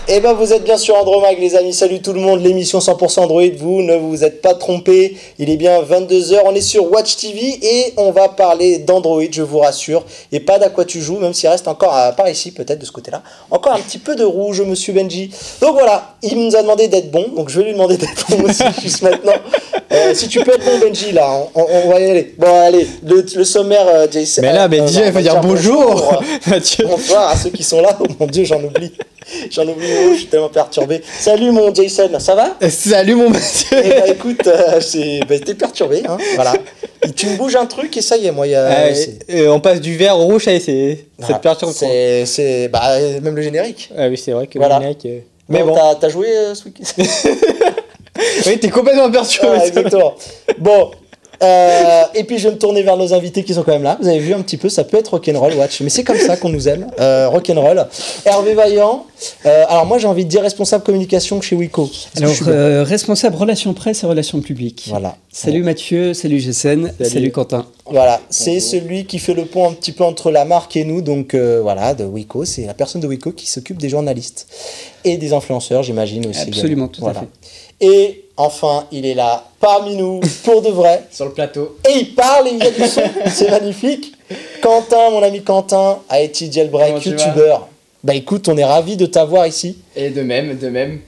Et ben vous êtes bien sur Andromag les amis, salut tout le monde, l'émission 100% Android, vous ne vous êtes pas trompés, il est bien 22h, on est sur Watch TV et on va parler d'Android, je vous rassure, et pas d'à quoi tu joues, même s'il reste encore, par ici peut-être de ce côté-là, encore un petit peu de rouge monsieur Benji. Donc voilà, il nous a demandé d'être bon, donc je vais lui demander d'être bon aussi juste maintenant. Si tu peux être bon Benji là, on va y aller. Bon allez, le sommaire Jason. Mais là Benji il faut dire bonjour Mathieu. Bonsoir à ceux qui sont là, oh mon dieu j'en oublie. Je suis tellement perturbé. Salut mon Jason, ça va? Salut mon Mathieu. Eh bah écoute, t'es perturbé, hein, voilà. Et tu me bouges un truc et ça y est, moi, on passe du vert au rouge, ça te perturbe. C'est même le générique. Ah oui, c'est vrai que voilà. le générique... Mais bon. T'as joué ce week-end? Oui, t'es complètement perturbé. Exactement. Bon. Et puis je vais me tourner vers nos invités qui sont quand même là. Vous avez vu un petit peu, ça peut être rock'n'roll, Watch, mais c'est comme ça qu'on nous aime. Rock'n'roll. Hervé Vaillant. Alors moi j'ai envie de dire responsable communication chez Wiko. Alors responsable relations presse et relations publiques. Voilà. Salut Mathieu, salut Gessen, salut Quentin. Voilà, c'est celui qui fait le pont un petit peu entre la marque et nous. Donc voilà, de Wiko, c'est la personne de Wiko qui s'occupe des journalistes et des influenceurs, j'imagine aussi. Absolument, tout à fait. Et enfin, il est là, parmi nous, pour de vrai. Sur le plateau. Et il parle et il y a du son, c'est magnifique. Quentin, mon ami Quentin, IT Jailbreak, youtubeur. Bah écoute, on est ravis de t'avoir ici. Et de même.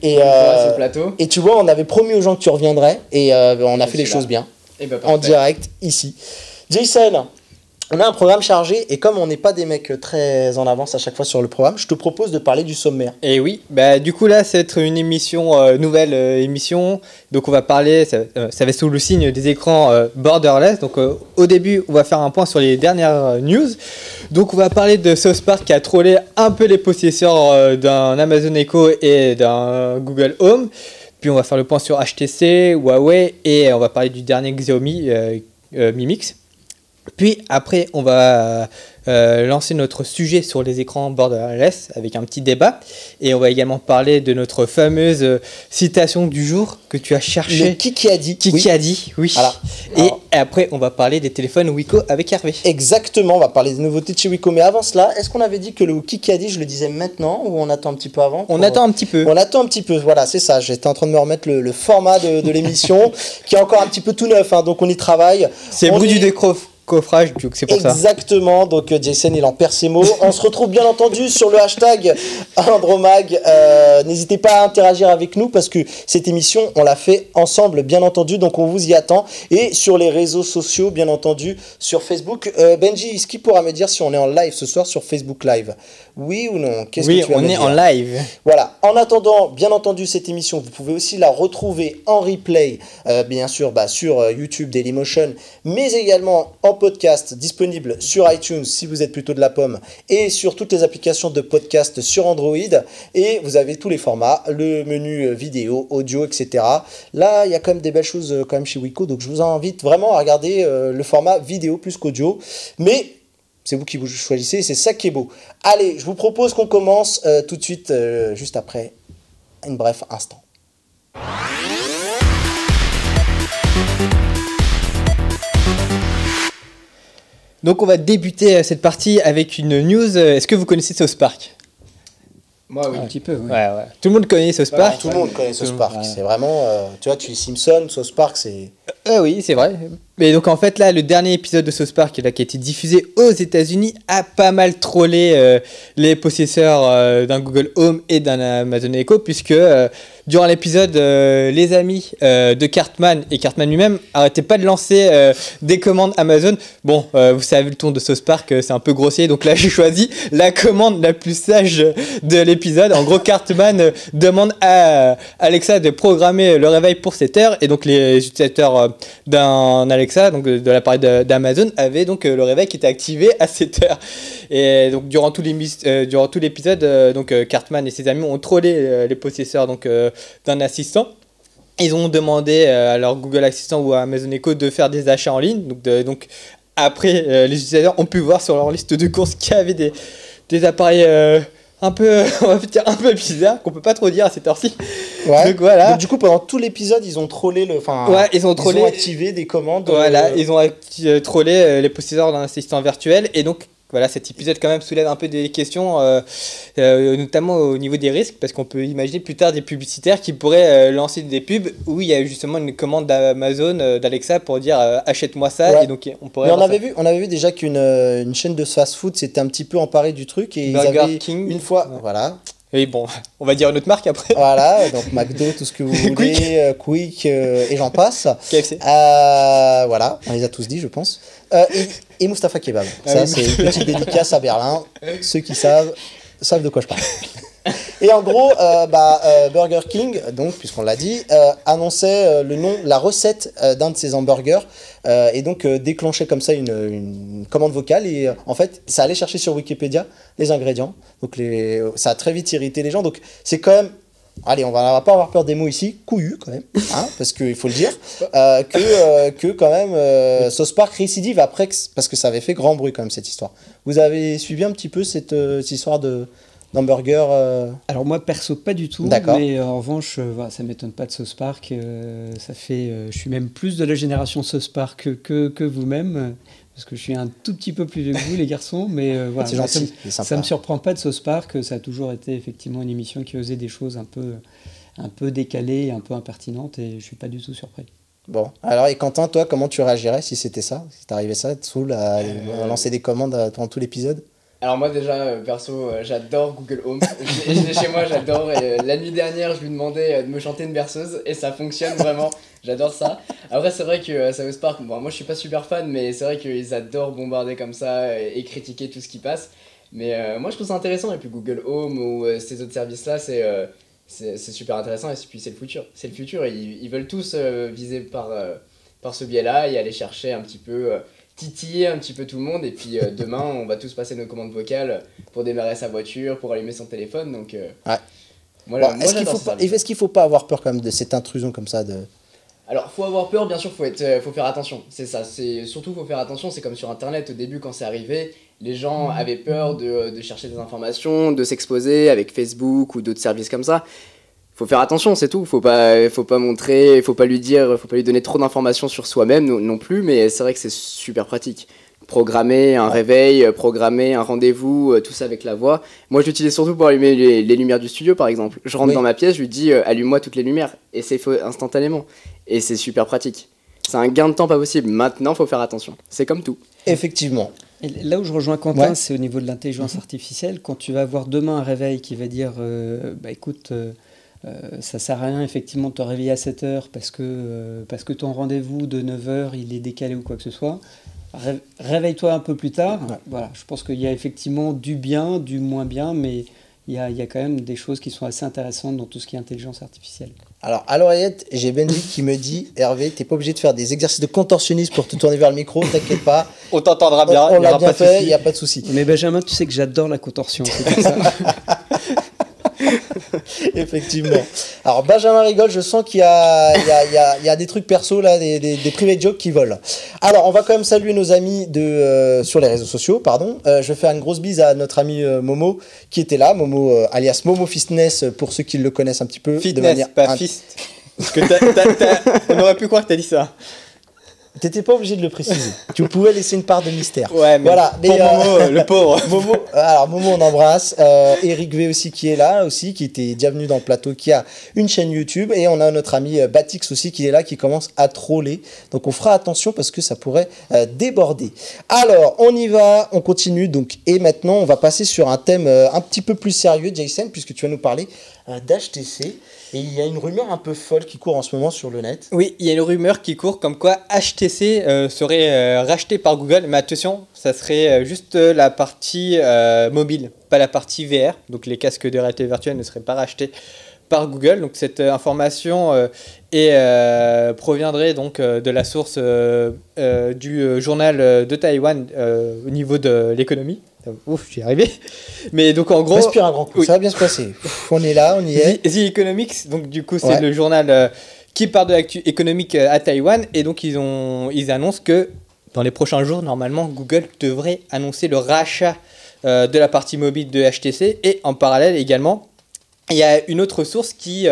Et sur le plateau. Et tu vois, on avait promis aux gens que tu reviendrais et on a fait les choses bien. Et bah, en direct, ici. Jason, on a un programme chargé et comme on n'est pas des mecs très en avance à chaque fois sur le programme, je te propose de parler du sommaire. Et oui, bah du coup là, c'est une émission, nouvelle émission. Donc on va parler, ça va être sous le signe des écrans borderless. Donc au début, on va faire un point sur les dernières news. Donc on va parler de South Park qui a trollé un peu les possesseurs d'un Amazon Echo et d'un Google Home. Puis on va faire le point sur HTC, Huawei et on va parler du dernier Xiaomi Mi Mix. Puis après, on va lancer notre sujet sur les écrans borderless avec un petit débat. Et on va également parler de notre fameuse citation du jour que tu as cherché. Qui a dit. Qui a dit, oui. Voilà. Et après, on va parler des téléphones Wiko avec Hervé. Exactement, on va parler des nouveautés de chez Wiko. Mais avant cela, est-ce qu'on avait dit que le qui a dit, je le disais maintenant ou on attend un petit peu avant On attend un petit peu. On attend un petit peu, voilà, c'est ça. J'étais en train de me remettre le format de l'émission qui est encore un petit peu tout neuf, hein, donc on y travaille. C'est bruit du coffrage, c'est pour ça. Exactement, donc Jason il en perd ses mots. On se retrouve bien entendu sur le hashtag Andromag. N'hésitez pas à interagir avec nous parce que cette émission on l'a fait ensemble bien entendu, donc on vous y attend. Et sur les réseaux sociaux bien entendu, sur Facebook. Benji, est-ce qu'il pourra me dire si on est en live ce soir sur Facebook Live? Oui ou non? Oui, que tu on est en live. Voilà, en attendant bien entendu cette émission, vous pouvez aussi la retrouver en replay, bien sûr sur YouTube Dailymotion, mais également en podcast disponible sur iTunes si vous êtes plutôt de la pomme et sur toutes les applications de podcast sur Android et vous avez tous les formats, le menu vidéo, audio, etc. Là, il y a quand même des belles choses quand même chez Wiko, donc je vous invite vraiment à regarder le format vidéo plus qu'audio, mais c'est vous qui vous choisissez et c'est ça qui est beau. Allez, je vous propose qu'on commence tout de suite, juste après un bref instant. Donc on va débuter cette partie avec une news. Est-ce que vous connaissez South Park? Moi oui. Un petit peu, oui. Ouais. Tout le monde connaît South Park. Tout le monde connaît South Park. C'est vraiment, tu vois, tu es Simpson, South Park, c'est... Oui, c'est vrai. Mais donc en fait là, le dernier épisode de South Park là, qui a été diffusé aux États-Unis a pas mal trollé les possesseurs d'un Google Home et d'un Amazon Echo puisque durant l'épisode, les amis de Cartman et Cartman lui-même arrêtaient pas de lancer des commandes Amazon. Bon, vous savez le ton de South Park, c'est un peu grossier, donc là j'ai choisi la commande la plus sage de l'épisode. En gros, Cartman demande à Alexa de programmer le réveil pour 7 heures et donc les utilisateurs d'un Alexa, donc de l'appareil d'Amazon, avaient donc le réveil qui était activé à 7 heures. Et donc durant tout l'épisode, Cartman et ses amis ont trollé les possesseurs d'un assistant. Ils ont demandé à leur Google Assistant ou à Amazon Echo de faire des achats en ligne. Donc après, les utilisateurs ont pu voir sur leur liste de courses qu'il y avait des appareils un peu, on va dire un peu bizarres qu'on peut pas trop dire à cette heure-ci. Ouais. Donc voilà. Donc, du coup, pendant tout l'épisode, ils ont trollé ils ont activé des commandes. Voilà, ils ont trollé les possesseurs d'un assistant virtuel et donc. Voilà, cet épisode quand même soulève un peu des questions, notamment au niveau des risques, parce qu'on peut imaginer plus tard des publicitaires qui pourraient lancer des pubs où il y a justement une commande d'Amazon, d'Alexa pour dire achète-moi ça, Ouais. et donc on pourrait. Mais on avait vu déjà qu'une chaîne de fast-food s'était un petit peu emparée du truc et Burger ils avaient King. une fois, Ouais. voilà. Et bon, on va dire une autre marque après. Voilà, donc McDo, tout ce que vous voulez, Quick et j'en passe. KFC. Voilà, on les a tous dit, je pense. Et Mustapha Kebab. Ça, c'est une petite dédicace à Berlin. Ceux qui savent de quoi je parle. Et en gros, Burger King, donc, puisqu'on l'a dit, annonçait la recette d'un de ses hamburgers et donc déclenchait comme ça une commande vocale. Et en fait, ça allait chercher sur Wikipédia les ingrédients. Donc, ça a très vite irrité les gens. Donc, c'est quand même. Allez, on va pas avoir peur des mots ici, couillu quand même, hein, parce qu'il faut le dire, que quand même South Park récidive après, parce que ça avait fait grand bruit quand même cette histoire. Vous avez suivi un petit peu cette histoire d'hamburger Alors moi perso pas du tout, D'accord. mais en revanche voilà, ça m'étonne pas de South Park, je suis même plus de la génération South Park que vous-même, parce que je suis un tout petit peu plus vieux que vous les garçons, mais voilà, c'est moi, gentil, c'est sympa. ça me surprend pas de South Park, ça a toujours été effectivement une émission qui osait des choses un peu décalées, un peu impertinentes, et je suis pas du tout surpris. Bon, alors et Quentin, toi, comment tu réagirais si c'était ça, si t'arrivais ça, être saoul à lancer des commandes pendant tout l'épisode? Alors moi déjà, perso, j'adore Google Home. Je l'ai chez moi, j'adore. Et, la nuit dernière, je lui demandais de me chanter une berceuse et ça fonctionne vraiment. J'adore ça. Après, c'est vrai que South Park, bon, moi je suis pas super fan, mais c'est vrai qu'ils adorent bombarder comme ça et critiquer tout ce qui passe. Mais moi je trouve ça intéressant. Et puis Google Home ou ces autres services-là, c'est super intéressant. Et puis c'est le futur. C'est le futur. Et ils veulent tous viser par ce biais-là et aller chercher un petit peu... titiller un petit peu tout le monde et puis demain on va tous passer nos commandes vocales pour démarrer sa voiture, pour allumer son téléphone, donc moi est-ce qu'il faut pas avoir peur quand même de cette intrusion comme ça de... Alors faut avoir peur, bien sûr, faut faire attention, c'est ça, surtout faut faire attention, c'est comme sur internet au début quand c'est arrivé, les gens avaient peur de chercher des informations, de s'exposer avec Facebook ou d'autres services comme ça. Faut faire attention, c'est tout. Faut pas montrer, faut pas lui donner trop d'informations sur soi-même non plus, mais c'est vrai que c'est super pratique. Programmer un réveil, programmer un rendez-vous, tout ça avec la voix. Moi, je l'utilise surtout pour allumer les lumières du studio, par exemple. Je rentre dans ma pièce, je lui dis allume-moi toutes les lumières, et c'est fait instantanément. Et c'est super pratique. C'est un gain de temps pas possible. Maintenant, faut faire attention. C'est comme tout. Effectivement. Et là où je rejoins Quentin, Ouais. c'est au niveau de l'intelligence artificielle. Quand tu vas avoir demain un réveil qui va dire écoute, ça sert à rien effectivement de te réveiller à 7 heures parce que ton rendez-vous de 9 heures il est décalé ou quoi que ce soit. Réveille-toi un peu plus tard. Ouais. Voilà, je pense qu'il y a effectivement du bien, du moins bien, mais il y a quand même des choses qui sont assez intéressantes dans tout ce qui est intelligence artificielle. Alors, à l'oreillette, j'ai Benji qui me dit Hervé, t'es pas obligé de faire des exercices de contorsionniste pour te tourner vers le micro, t'inquiète pas. On t'entendra bien, On il y l'a aura bien pas de fait, il souci. n'y a pas de souci. Mais Benjamin, tu sais que j'adore la contorsion. C'est pour ça. Effectivement. Alors, Benjamin rigole, je sens qu'il y a des trucs perso, là, des private jokes qui volent. Alors, on va quand même saluer nos amis sur les réseaux sociaux, pardon. Je vais faire une grosse bise à notre ami Momo, qui était là, Momo, alias Momo Fitness, pour ceux qui le connaissent un petit peu. Fitness, pas fist. Parce que on aurait pu croire que t'as dit ça. T'étais pas obligé de le préciser. Tu pouvais laisser une part de mystère. Ouais, mais voilà. pour Momo, le pauvre. Momo, on embrasse. Eric V aussi qui est là, aussi, qui était déjà venu dans le plateau, qui a une chaîne YouTube. Et on a notre ami Batix aussi qui est là, qui commence à troller. Donc on fera attention parce que ça pourrait déborder. Alors, on y va, on continue. Donc, et maintenant, on va passer sur un thème un petit peu plus sérieux, Jason, puisque tu vas nous parler d'HTC. Et il y a une rumeur un peu folle qui court en ce moment sur le net. Oui, il y a une rumeur qui court comme quoi HTC serait racheté par Google. Mais attention, ça serait juste la partie mobile, pas la partie VR. Donc les casques de réalité virtuelle ne seraient pas rachetés par Google. Donc cette information proviendrait donc de la source du journal de Taïwan au niveau de l'économie. Ouf, j'y arrivé. Mais donc en gros, respire un grand coup, oui. Ça va bien se passer. On est là, on y est. The Economics, donc du coup c'est le journal qui parle de l'actu économique à Taïwan, et donc ils annoncent que dans les prochains jours, normalement, Google devrait annoncer le rachat de la partie mobile de HTC. Et en parallèle également, il y a une autre source qui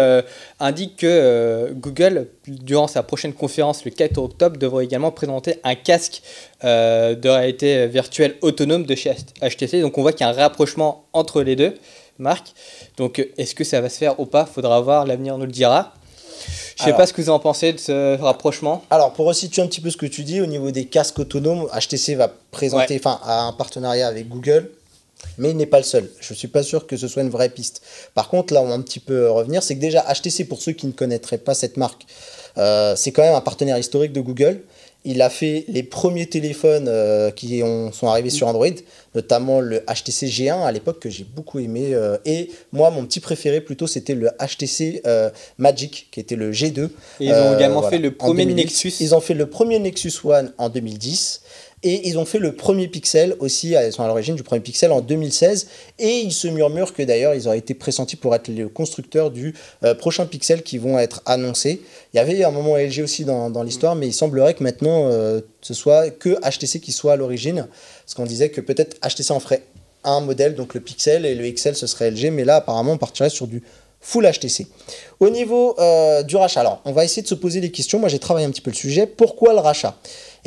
indique que Google, durant sa prochaine conférence le 4 octobre, devrait également présenter un casque de réalité virtuelle autonome de chez HTC. Donc on voit qu'il y a un rapprochement entre les deux marques. Donc est-ce que ça va se faire ou pas? Faudra voir, l'avenir nous le dira. Je ne sais pas ce que vous en pensez de ce rapprochement. Alors, pour resituer un petit peu ce que tu dis, au niveau des casques autonomes, HTC va présenter, a un partenariat avec Google, mais il n'est pas le seul. Je ne suis pas sûr que ce soit une vraie piste. Par contre, là, on va un petit peu revenir, c'est que déjà, HTC, pour ceux qui ne connaîtraient pas cette marque, c'est quand même un partenaire historique de Google. Il a fait les premiers téléphones qui sont arrivés sur Android, notamment le HTC G1 à l'époque que j'ai beaucoup aimé. Et moi, mon petit préféré plutôt, c'était le HTC Magic, qui était le G2. Et ils ont également fait le premier Nexus. Ils ont fait le premier Nexus One en 2010. Et ils ont fait le premier Pixel aussi, ils sont à l'origine du premier Pixel en 2016. Et il se murmure que d'ailleurs, ils auraient été pressentis pour être le constructeur du prochain Pixel qui vont être annoncés. Il y avait un moment LG aussi dans l'histoire, mais il semblerait que maintenant, ce soit que HTC qui soit à l'origine. Parce qu'on disait que peut-être HTC en ferait un modèle, donc le Pixel, et le XL, ce serait LG. Mais là, apparemment, on partirait sur du full HTC. Au niveau du rachat, alors, on va essayer de se poser des questions. Moi, j'ai travaillé un petit peu le sujet. Pourquoi le rachat ?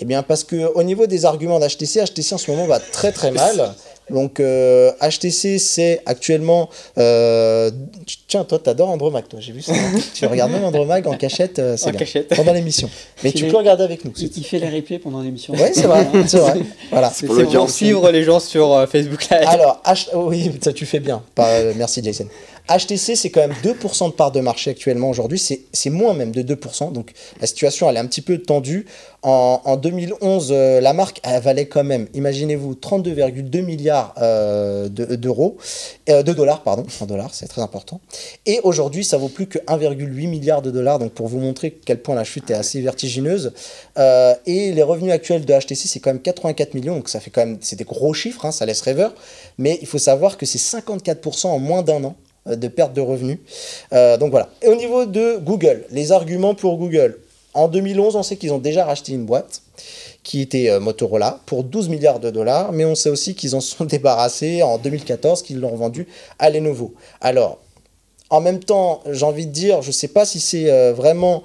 Eh bien, parce qu'au niveau des arguments d'HTC, HTC en ce moment va très très mal. Donc, HTC, c'est actuellement. Tiens, toi, t'adores Andromag, toi, j'ai vu ça. Tu regardes même Andromag en cachette, c'est En bien, cachette. pendant l'émission. Mais tu peux regarder avec nous. Il fait les replays pendant l'émission. Oui, c'est vrai. C'est vrai. Voilà. C'est pour suivre les gens sur Facebook Live. Alors, oui, ça tu fais bien. Merci, Jason. HTC, c'est quand même 2% de part de marché actuellement aujourd'hui. C'est moins même de 2%. Donc, la situation, elle est un petit peu tendue. En 2011, la marque, elle valait quand même, imaginez-vous, 32,2 milliards de dollars, pardon, en dollars, c'est très important. Et aujourd'hui, ça vaut plus que 1,8 milliard de dollars. Donc, pour vous montrer quel point la chute est assez vertigineuse. Et les revenus actuels de HTC, c'est quand même 84 millions. Donc, ça fait quand même, c'est des gros chiffres, hein, ça laisse rêveur. Mais il faut savoir que c'est 54% en moins d'un an de perte de revenus. Donc voilà. Et au niveau de Google, les arguments pour Google. En 2011, on sait qu'ils ont déjà racheté une boîte qui était Motorola pour 12 milliards de dollars, mais on sait aussi qu'ils en sont débarrassés en 2014, qu'ils l'ont vendu à Lenovo. Alors, en même temps, j'ai envie de dire, je ne sais pas si c'est vraiment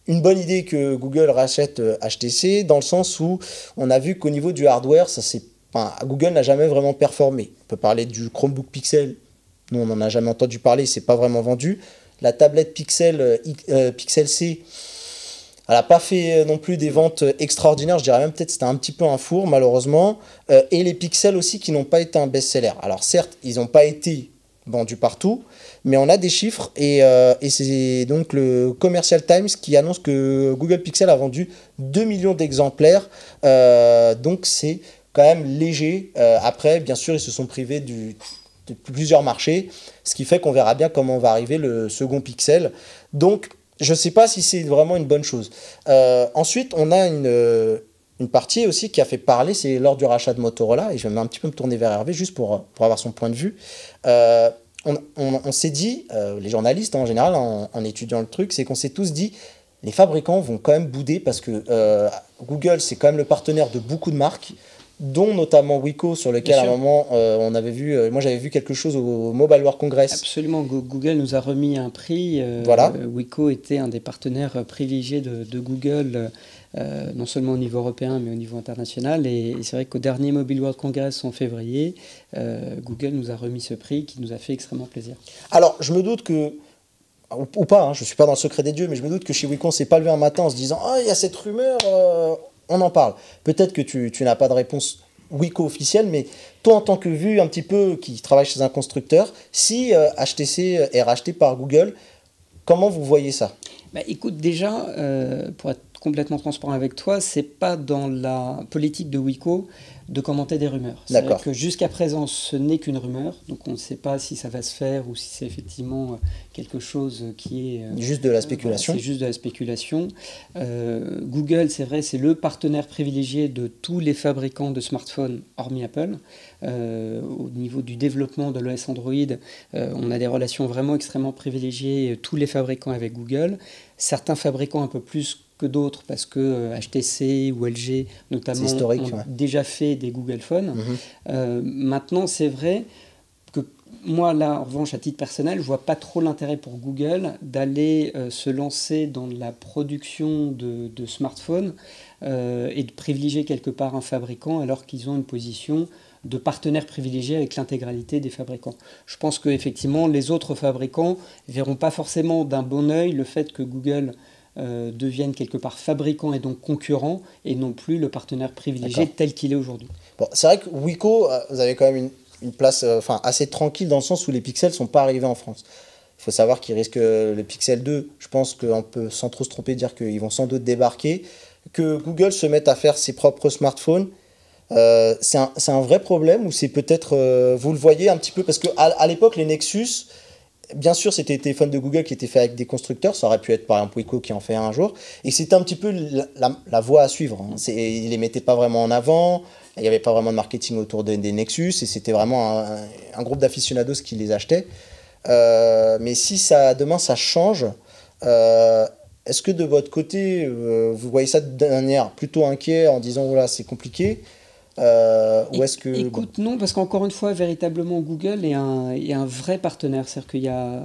une bonne idée que Google rachète HTC, dans le sens où on a vu qu'au niveau du hardware, Google n'a jamais vraiment performé. On peut parler du Chromebook Pixel. Nous, on n'en a jamais entendu parler, c'est pas vraiment vendu. La tablette Pixel, Pixel C, elle n'a pas fait non plus des ventes extraordinaires. Je dirais même peut-être que c'était un petit peu un four, malheureusement. Et les Pixel aussi qui n'ont pas été un best-seller. Alors certes, ils n'ont pas été vendus partout, mais on a des chiffres. Et c'est donc le Commercial Times qui annonce que Google Pixel a vendu 2 millions d'exemplaires. Donc c'est quand même léger. Après, bien sûr, ils se sont privés de plusieurs marchés, ce qui fait qu'on verra bien comment va arriver le second Pixel. Donc, je ne sais pas si c'est vraiment une bonne chose. Ensuite, on a une partie aussi qui a fait parler, c'est lors du rachat de Motorola, et je vais un petit peu me tourner vers Hervé, juste pour avoir son point de vue. On s'est dit, les journalistes en général, en étudiant le truc, c'est qu'on s'est tous dit, les fabricants vont quand même bouder, parce que Google, c'est quand même le partenaire de beaucoup de marques, dont notamment Wiko, sur lequel à un moment on avait vu, moi j'avais vu quelque chose au Mobile World Congress. Absolument, Google nous a remis un prix. Voilà. Wiko était un des partenaires privilégiés de Google, non seulement au niveau européen mais au niveau international. Et c'est vrai qu'au dernier Mobile World Congress en février, Google nous a remis ce prix qui nous a fait extrêmement plaisir. Alors je me doute que, ou pas, hein, je ne suis pas dans le secret des dieux, mais je me doute que chez Wiko on ne s'est pas levé un matin en se disant « Ah, il y a cette rumeur on en parle ». Peut-être que tu n'as pas de réponse Wiko officielle, mais toi en tant que vu un petit peu qui travaille chez un constructeur, si HTC est racheté par Google, comment vous voyez ça ? Bah, écoute, déjà, pour être complètement transparent avec toi, c'est pas dans la politique de Wiko de commenter des rumeurs. C'est vrai que jusqu'à présent, ce n'est qu'une rumeur, donc on ne sait pas si ça va se faire ou si c'est effectivement quelque chose qui est... juste de la spéculation. C'est juste de la spéculation. Google, c'est vrai, c'est le partenaire privilégié de tous les fabricants de smartphones, hormis Apple. Au niveau du développement de l'OS Android, on a des relations vraiment extrêmement privilégiées, tous les fabricants avec Google. Certains fabricants un peu plus que d'autres parce que HTC ou LG notamment ont déjà fait des Google Phones. Maintenant, c'est vrai que moi, là, en revanche, à titre personnel, je vois pas trop l'intérêt pour Google d'aller se lancer dans la production de smartphones et de privilégier quelque part un fabricant alors qu'ils ont une position de partenaire privilégié avec l'intégralité des fabricants. Je pense qu'effectivement, les autres fabricants ne verront pas forcément d'un bon œil le fait que Google devienne quelque part fabricant et donc concurrent et non plus le partenaire privilégié tel qu'il est aujourd'hui. Bon, c'est vrai que Wiko, vous avez quand même une place assez tranquille dans le sens où les Pixels ne sont pas arrivés en France. Il faut savoir qu'ils risquent le Pixel 2, je pense qu'on peut sans trop se tromper dire qu'ils vont sans doute débarquer, que Google se mette à faire ses propres smartphones. C'est un vrai problème ou c'est peut-être, vous le voyez un petit peu, parce qu'à l'époque, les Nexus, bien sûr, c'était des téléphones de Google qui étaient faits avec des constructeurs, ça aurait pu être par exemple Wiko qui en fait un jour, et c'était un petit peu la voie à suivre. Ils ne les mettaient pas vraiment en avant, il n'y avait pas vraiment de marketing autour des Nexus, et c'était vraiment un groupe d'aficionados qui les achetait. Mais si demain ça change, est-ce que de votre côté, vous voyez ça de manière plutôt inquiet en disant voilà, c'est compliqué? Ou est-ce que... Écoute, non, parce qu'encore une fois, véritablement, Google est un vrai partenaire. C'est-à-dire qu'il y a,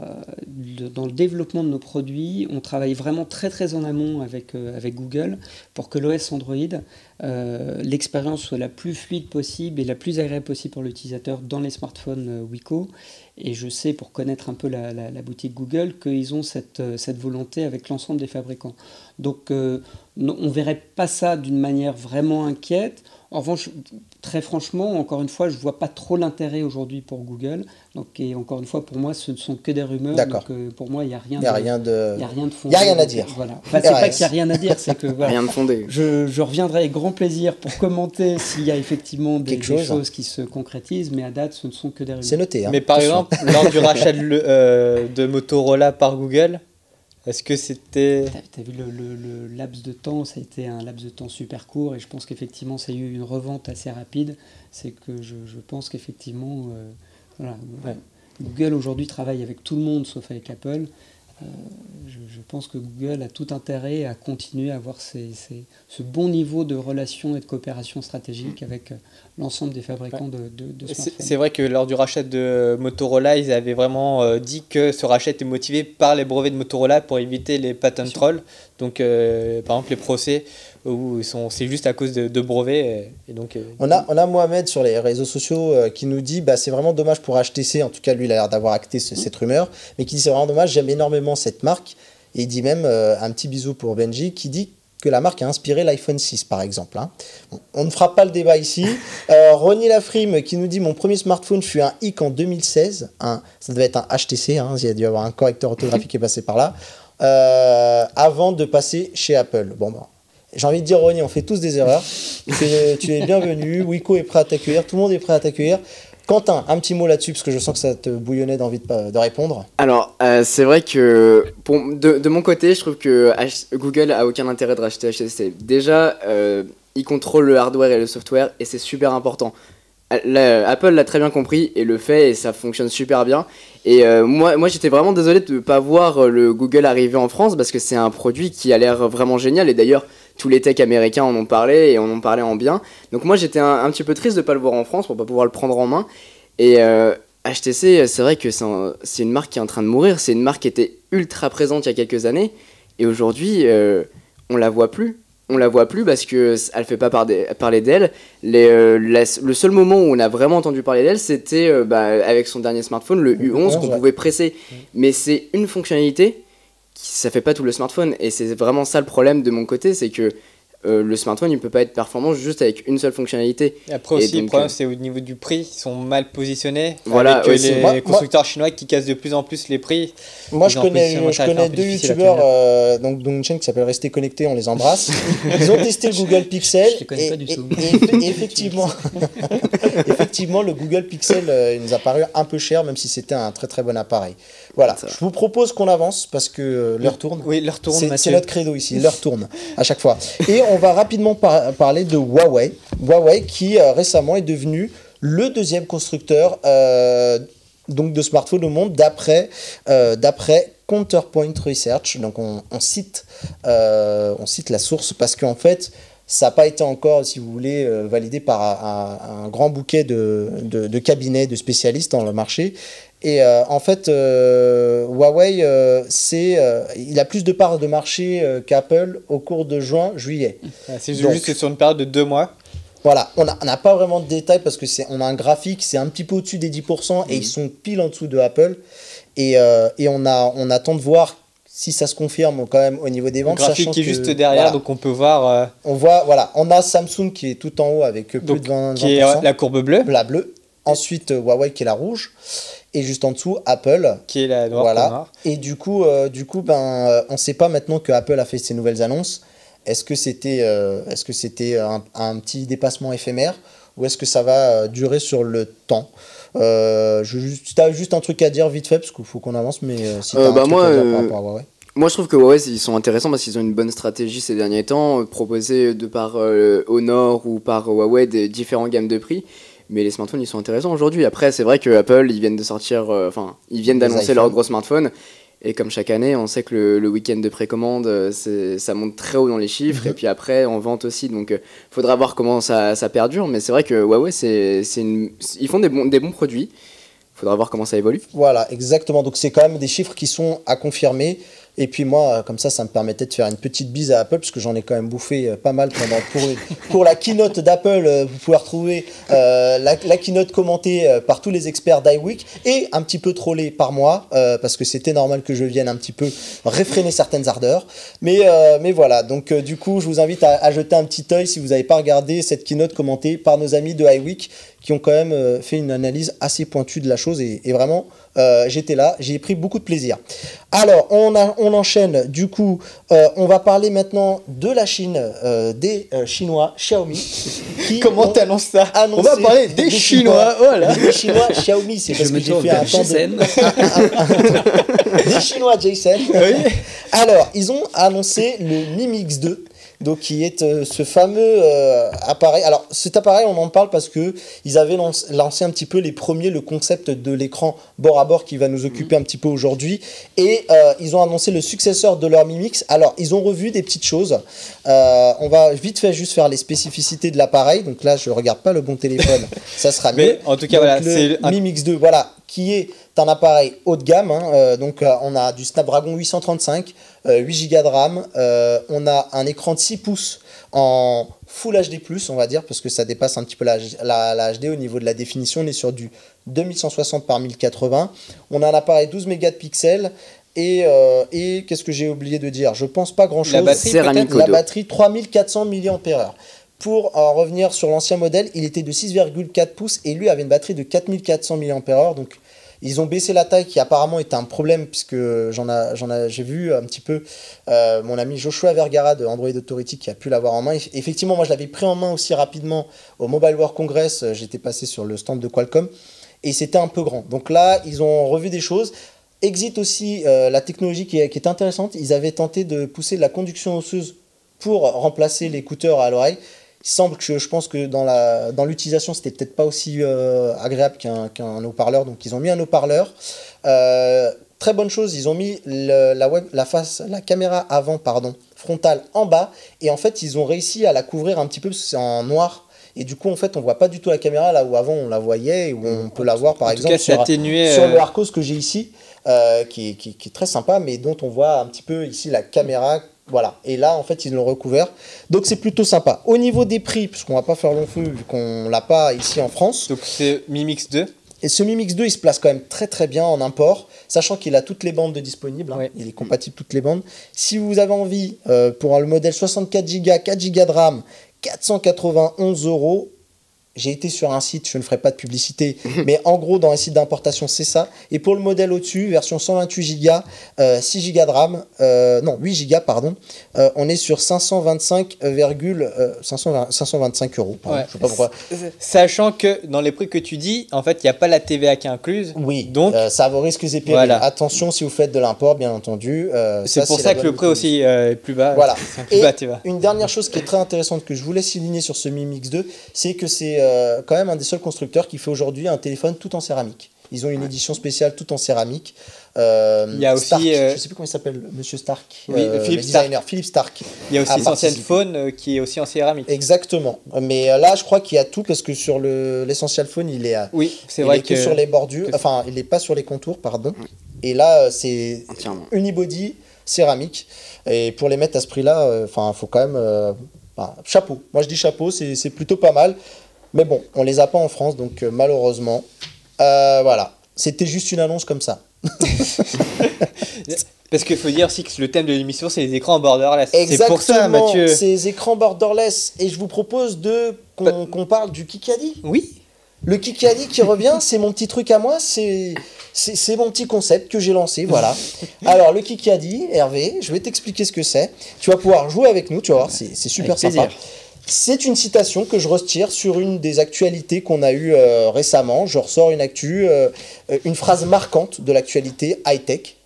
dans le développement de nos produits, on travaille vraiment très très en amont avec Google pour que l'OS Android, l'expérience soit la plus fluide possible et la plus agréable possible pour l'utilisateur dans les smartphones Wiko. Et je sais, pour connaître un peu la boutique Google, qu'ils ont cette volonté avec l'ensemble des fabricants. Donc, on ne verrait pas ça d'une manière vraiment inquiète. En revanche, très franchement, encore une fois, je ne vois pas trop l'intérêt aujourd'hui pour Google. Donc, et encore une fois, pour moi, ce ne sont que des rumeurs. D'accord. Donc, pour moi, il n'y a rien de fondé. Il n'y a rien à dire. Voilà. Enfin, c'est pas qu'il n'y a rien à dire, c'est que voilà, rien de fondé. Je reviendrai avec grand plaisir pour commenter s'il y a effectivement des choses qui se concrétisent, mais à date, ce ne sont que des rumeurs. C'est noté. Mais par exemple, lors du rachat de Motorola par Google, est-ce que c'était... T'as vu le laps de temps, ça a été un laps de temps super court et je pense qu'effectivement ça a eu une revente assez rapide. C'est que je pense qu'effectivement Google aujourd'hui travaille avec tout le monde sauf avec Apple. Je pense que Google a tout intérêt à continuer à avoir ce bon niveau de relations et de coopération stratégique avec l'ensemble des fabricants de smartphones. C'est vrai que lors du rachat de Motorola, ils avaient vraiment dit que ce rachat était motivé par les brevets de Motorola pour éviter les patent trolls. Donc, par exemple, les procès où c'est juste à cause de brevets. Et donc, on a Mohamed sur les réseaux sociaux qui nous dit c'est vraiment dommage pour HTC, en tout cas lui il a l'air d'avoir acté cette rumeur, mais qui dit c'est vraiment dommage, j'aime énormément cette marque, et il dit même un petit bisou pour Benji qui dit que la marque a inspiré l'iPhone 6 par exemple. Bon, on ne fera pas le débat ici. Ronnie Lafrime qui nous dit mon premier smartphone fut un HIC en 2016, ça devait être un HTC, il y a dû y avoir un correcteur orthographique qui est passé par là, avant de passer chez Apple. J'ai envie de dire, Ronnie, on fait tous des erreurs. Tu es bienvenu. Wiko est prêt à t'accueillir. Tout le monde est prêt à t'accueillir. Quentin, un petit mot là-dessus, parce que je sens que ça te bouillonnait d'envie de répondre. Alors, c'est vrai que de mon côté, je trouve que Google a aucun intérêt de racheter HTC. Déjà, ils contrôlent le hardware et le software, et c'est super important. Apple l'a très bien compris et le fait, et ça fonctionne super bien. Et moi j'étais vraiment désolé de ne pas voir le Google arriver en France parce que c'est un produit qui a l'air vraiment génial. Et d'ailleurs, tous les techs américains en ont parlé et en ont parlé en bien. Donc moi j'étais un petit peu triste de ne pas le voir en France pour ne pas pouvoir le prendre en main. Et HTC, c'est vrai que c'est une marque qui est en train de mourir. C'est une marque qui était ultra présente il y a quelques années. Et aujourd'hui, on la voit plus. On la voit plus parce qu'elle ne fait pas parler d'elle. Le seul moment où on a vraiment entendu parler d'elle, c'était avec son dernier smartphone, le U11, qu'on pouvait presser. Mais c'est une fonctionnalité, ça ne fait pas tout le smartphone. Et c'est vraiment ça le problème de mon côté, c'est que le smartphone, il ne peut pas être performant juste avec une seule fonctionnalité. Et après aussi, le problème, c'est au niveau du prix. Ils sont mal positionnés. Voilà, avec les constructeurs chinois qui cassent de plus en plus les prix. Moi, je connais deux youtubeurs, donc une chaîne qui s'appelle Rester Connecté, on les embrasse. Ils ont testé le Google Pixel. Je te connais pas du tout. Et effectivement, le Google Pixel il nous a paru un peu cher, même si c'était un très très bon appareil. Voilà, je vous propose qu'on avance parce que l'heure tourne. Oui, l'heure tourne. C'est notre credo ici, l'heure tourne à chaque fois. Et on va rapidement parler de Huawei. Huawei qui récemment est devenu le deuxième constructeur donc de smartphones au monde d'après Counterpoint Research. Donc on cite la source parce qu'en fait, ça n'a pas été encore, si vous voulez, validé par un grand bouquet de cabinets, de spécialistes dans le marché. Et en fait, Huawei, il a plus de parts de marché qu'Apple au cours de juin-juillet. C'est Donc, juste sur une période de 2 mois. Voilà, on n'a pas vraiment de détails parce que on a un graphique, c'est un petit peu au-dessus des 10% et ils sont pile en dessous de Apple. Et on attend de voir si ça se confirme quand même au niveau des Le ventes. graphique sachant qui est que, juste derrière, voilà, donc on peut voir on a Samsung qui est tout en haut avec plus donc, de 20%. qui est la courbe bleue, La bleue. Ensuite, Huawei qui est la rouge. Et juste en dessous, Apple. qui est la noire. Voilà. Noire. Et du coup, on ne sait pas maintenant que Apple a fait ses nouvelles annonces. Est-ce que c'était un petit dépassement éphémère ou est-ce que ça va durer sur le temps? Tu as juste un truc à dire vite fait parce qu'il faut qu'on avance, mais si tu as un truc à dire par rapport à Huawei. Moi, je trouve que Huawei, ils sont intéressants parce qu'ils ont une bonne stratégie ces derniers temps, proposés de par Honor ou par Huawei des différentes gammes de prix. Mais les smartphones, ils sont intéressants aujourd'hui. Après, c'est vrai que Apple, ils viennent de sortir, ils viennent d'annoncer leur gros smartphone. Et comme chaque année, on sait que le week-end de précommande, ça monte très haut dans les chiffres. Et puis après, en vente aussi. Donc, faudra voir comment ça perdure. Mais c'est vrai que Huawei, ils font des bons produits. Faudra voir comment ça évolue. Voilà, exactement. Donc, c'est quand même des chiffres qui sont à confirmer. Et puis moi, comme ça me permettait de faire une petite bise à Apple, parce que j'en ai quand même bouffé pas mal pour la keynote d'Apple. Vous pouvez retrouver la keynote commentée par tous les experts d'iWeek et un petit peu trollée par moi, parce que c'était normal que je vienne un petit peu réfréner certaines ardeurs. Mais voilà, donc du coup, je vous invite à jeter un petit œil si vous n'avez pas regardé cette keynote commentée par nos amis de iWeek, qui ont quand même fait une analyse assez pointue de la chose et vraiment j'étais là, j'ai pris beaucoup de plaisir. Alors on enchaîne, du coup on va parler maintenant de la Chine, des Chinois Xiaomi. Comment t'annonces ça? On va parler des Chinois, voilà. Des Chinois Xiaomi, c'est parce que j'ai fait un temps de... Des Chinois Jason. Oui. Alors ils ont annoncé le Mi Mix 2. Donc, qui est ce fameux appareil. Alors, cet appareil, on en parle parce que ils avaient lancé un petit peu le concept de l'écran bord à bord qui va nous occuper un petit peu aujourd'hui. Et ils ont annoncé le successeur de leur Mi Mix. Alors, ils ont revu des petites choses. On va vite fait juste faire les spécificités de l'appareil. Donc là, je regarde pas le bon téléphone. Ça sera mieux. Mais en tout cas, donc, voilà, le Mi Mix 2, voilà, qui est un appareil haut de gamme. Donc, on a du Snapdragon 835. 8 Go de RAM, on a un écran de 6 pouces en Full HD+, on va dire, parce que ça dépasse un petit peu la HD au niveau de la définition. On est sur du 2160 par 1080. On a un appareil 12 mégapixels et qu'est-ce que j'ai oublié de dire? Je pense pas grand-chose. La batterie, la batterie 3400 mAh. Pour en revenir sur l'ancien modèle, il était de 6,4 pouces et lui avait une batterie de 4400 mAh. Donc ils ont baissé la taille qui apparemment était un problème puisque j'ai vu un petit peu mon ami Joshua Vergara de Android Authority qui a pu l'avoir en main. Effectivement, moi je l'avais pris en main aussi rapidement au Mobile World Congress. J'étais passé sur le stand de Qualcomm et c'était un peu grand. Donc là, ils ont revu des choses. Exit aussi la technologie qui est intéressante. Ils avaient tenté de pousser la conduction osseuse pour remplacer l'écouteur à l'oreille. Il semble que je pense que dans l'utilisation, c'était peut-être pas aussi agréable qu'un haut-parleur. Donc, ils ont mis un haut-parleur. Très bonne chose, ils ont mis la caméra avant, frontale en bas. Et en fait, ils ont réussi à la couvrir un petit peu parce que c'est en noir. Et du coup, en fait, on voit pas du tout la caméra là où avant on la voyait et où on peut la voir, par exemple, sur le Arcos que j'ai ici, qui est très sympa, mais dont on voit un petit peu ici la caméra. Voilà, et là en fait ils l'ont recouvert, donc c'est plutôt sympa. Au niveau des prix, puisqu'on va pas faire long feu vu qu'on l'a pas ici en France. Donc c'est Mi Mix 2. Et ce Mi Mix 2 il se place quand même très très bien en import, sachant qu'il a toutes les bandes disponibles, Ouais. Il est compatible toutes les bandes. Si vous avez envie, pour le modèle 64 Go, 4 Go de RAM, 491 €. J'ai été sur un site, je ne ferai pas de publicité, mais en gros, dans un site d'importation, c'est ça. Et pour le modèle au-dessus, version 128 Go, 6 Go de RAM, 8 Go, pardon, on est sur 525 €. Pardon, Ouais. je sais pas pourquoi. Sachant que dans les prix que tu dis, en fait, il n'y a pas la TVA qui est incluse. Oui, donc ça vaut risques et périls. Voilà. Attention si vous faites de l'import, bien entendu. c'est pour ça que le prix aussi est plus bas. Voilà. C'est un plus Et bas TVA. une dernière chose qui est très intéressante que je voulais souligner sur ce Mi Mix 2, c'est que c'est quand même un des seuls constructeurs qui fait aujourd'hui un téléphone tout en céramique. Ils ont une édition spéciale tout en céramique. Il y a aussi, Stark, je sais plus comment il s'appelle, Monsieur Stark. Oui, Philippe Stark. Philippe Stark. Il y a aussi a Essential participé. Phone qui est aussi en céramique. Exactement. Mais là, je crois qu'il y a tout parce que sur l'Essential Phone, il est, Oui, c'est il vrai est que sur les bordures. Enfin, il n'est pas sur les contours, pardon. Et là, c'est Entièrement. unibody céramique. Et pour les mettre à ce prix-là, enfin, faut quand même. Chapeau. Moi, je dis chapeau, c'est plutôt pas mal. Mais bon, on les a pas en France, donc malheureusement. Voilà. C'était juste une annonce comme ça. Parce qu'il faut dire aussi que le thème de l'émission, c'est les écrans borderless. C'est Exactement, pour ça, Mathieu. ces écrans borderless. Et je vous propose qu'on parle du Kikadi. Oui. Le Kikadi qui revient, c'est mon petit truc à moi, c'est mon petit concept que j'ai lancé, voilà. Alors, le Kikadi, Hervé, je vais t'expliquer ce que c'est. Tu vas pouvoir jouer avec nous, tu vas voir, c'est super Avec plaisir. sympa. C'est une citation que je retire sur une des actualités qu'on a eues récemment. Je ressors une actu, une phrase marquante de l'actualité high-tech.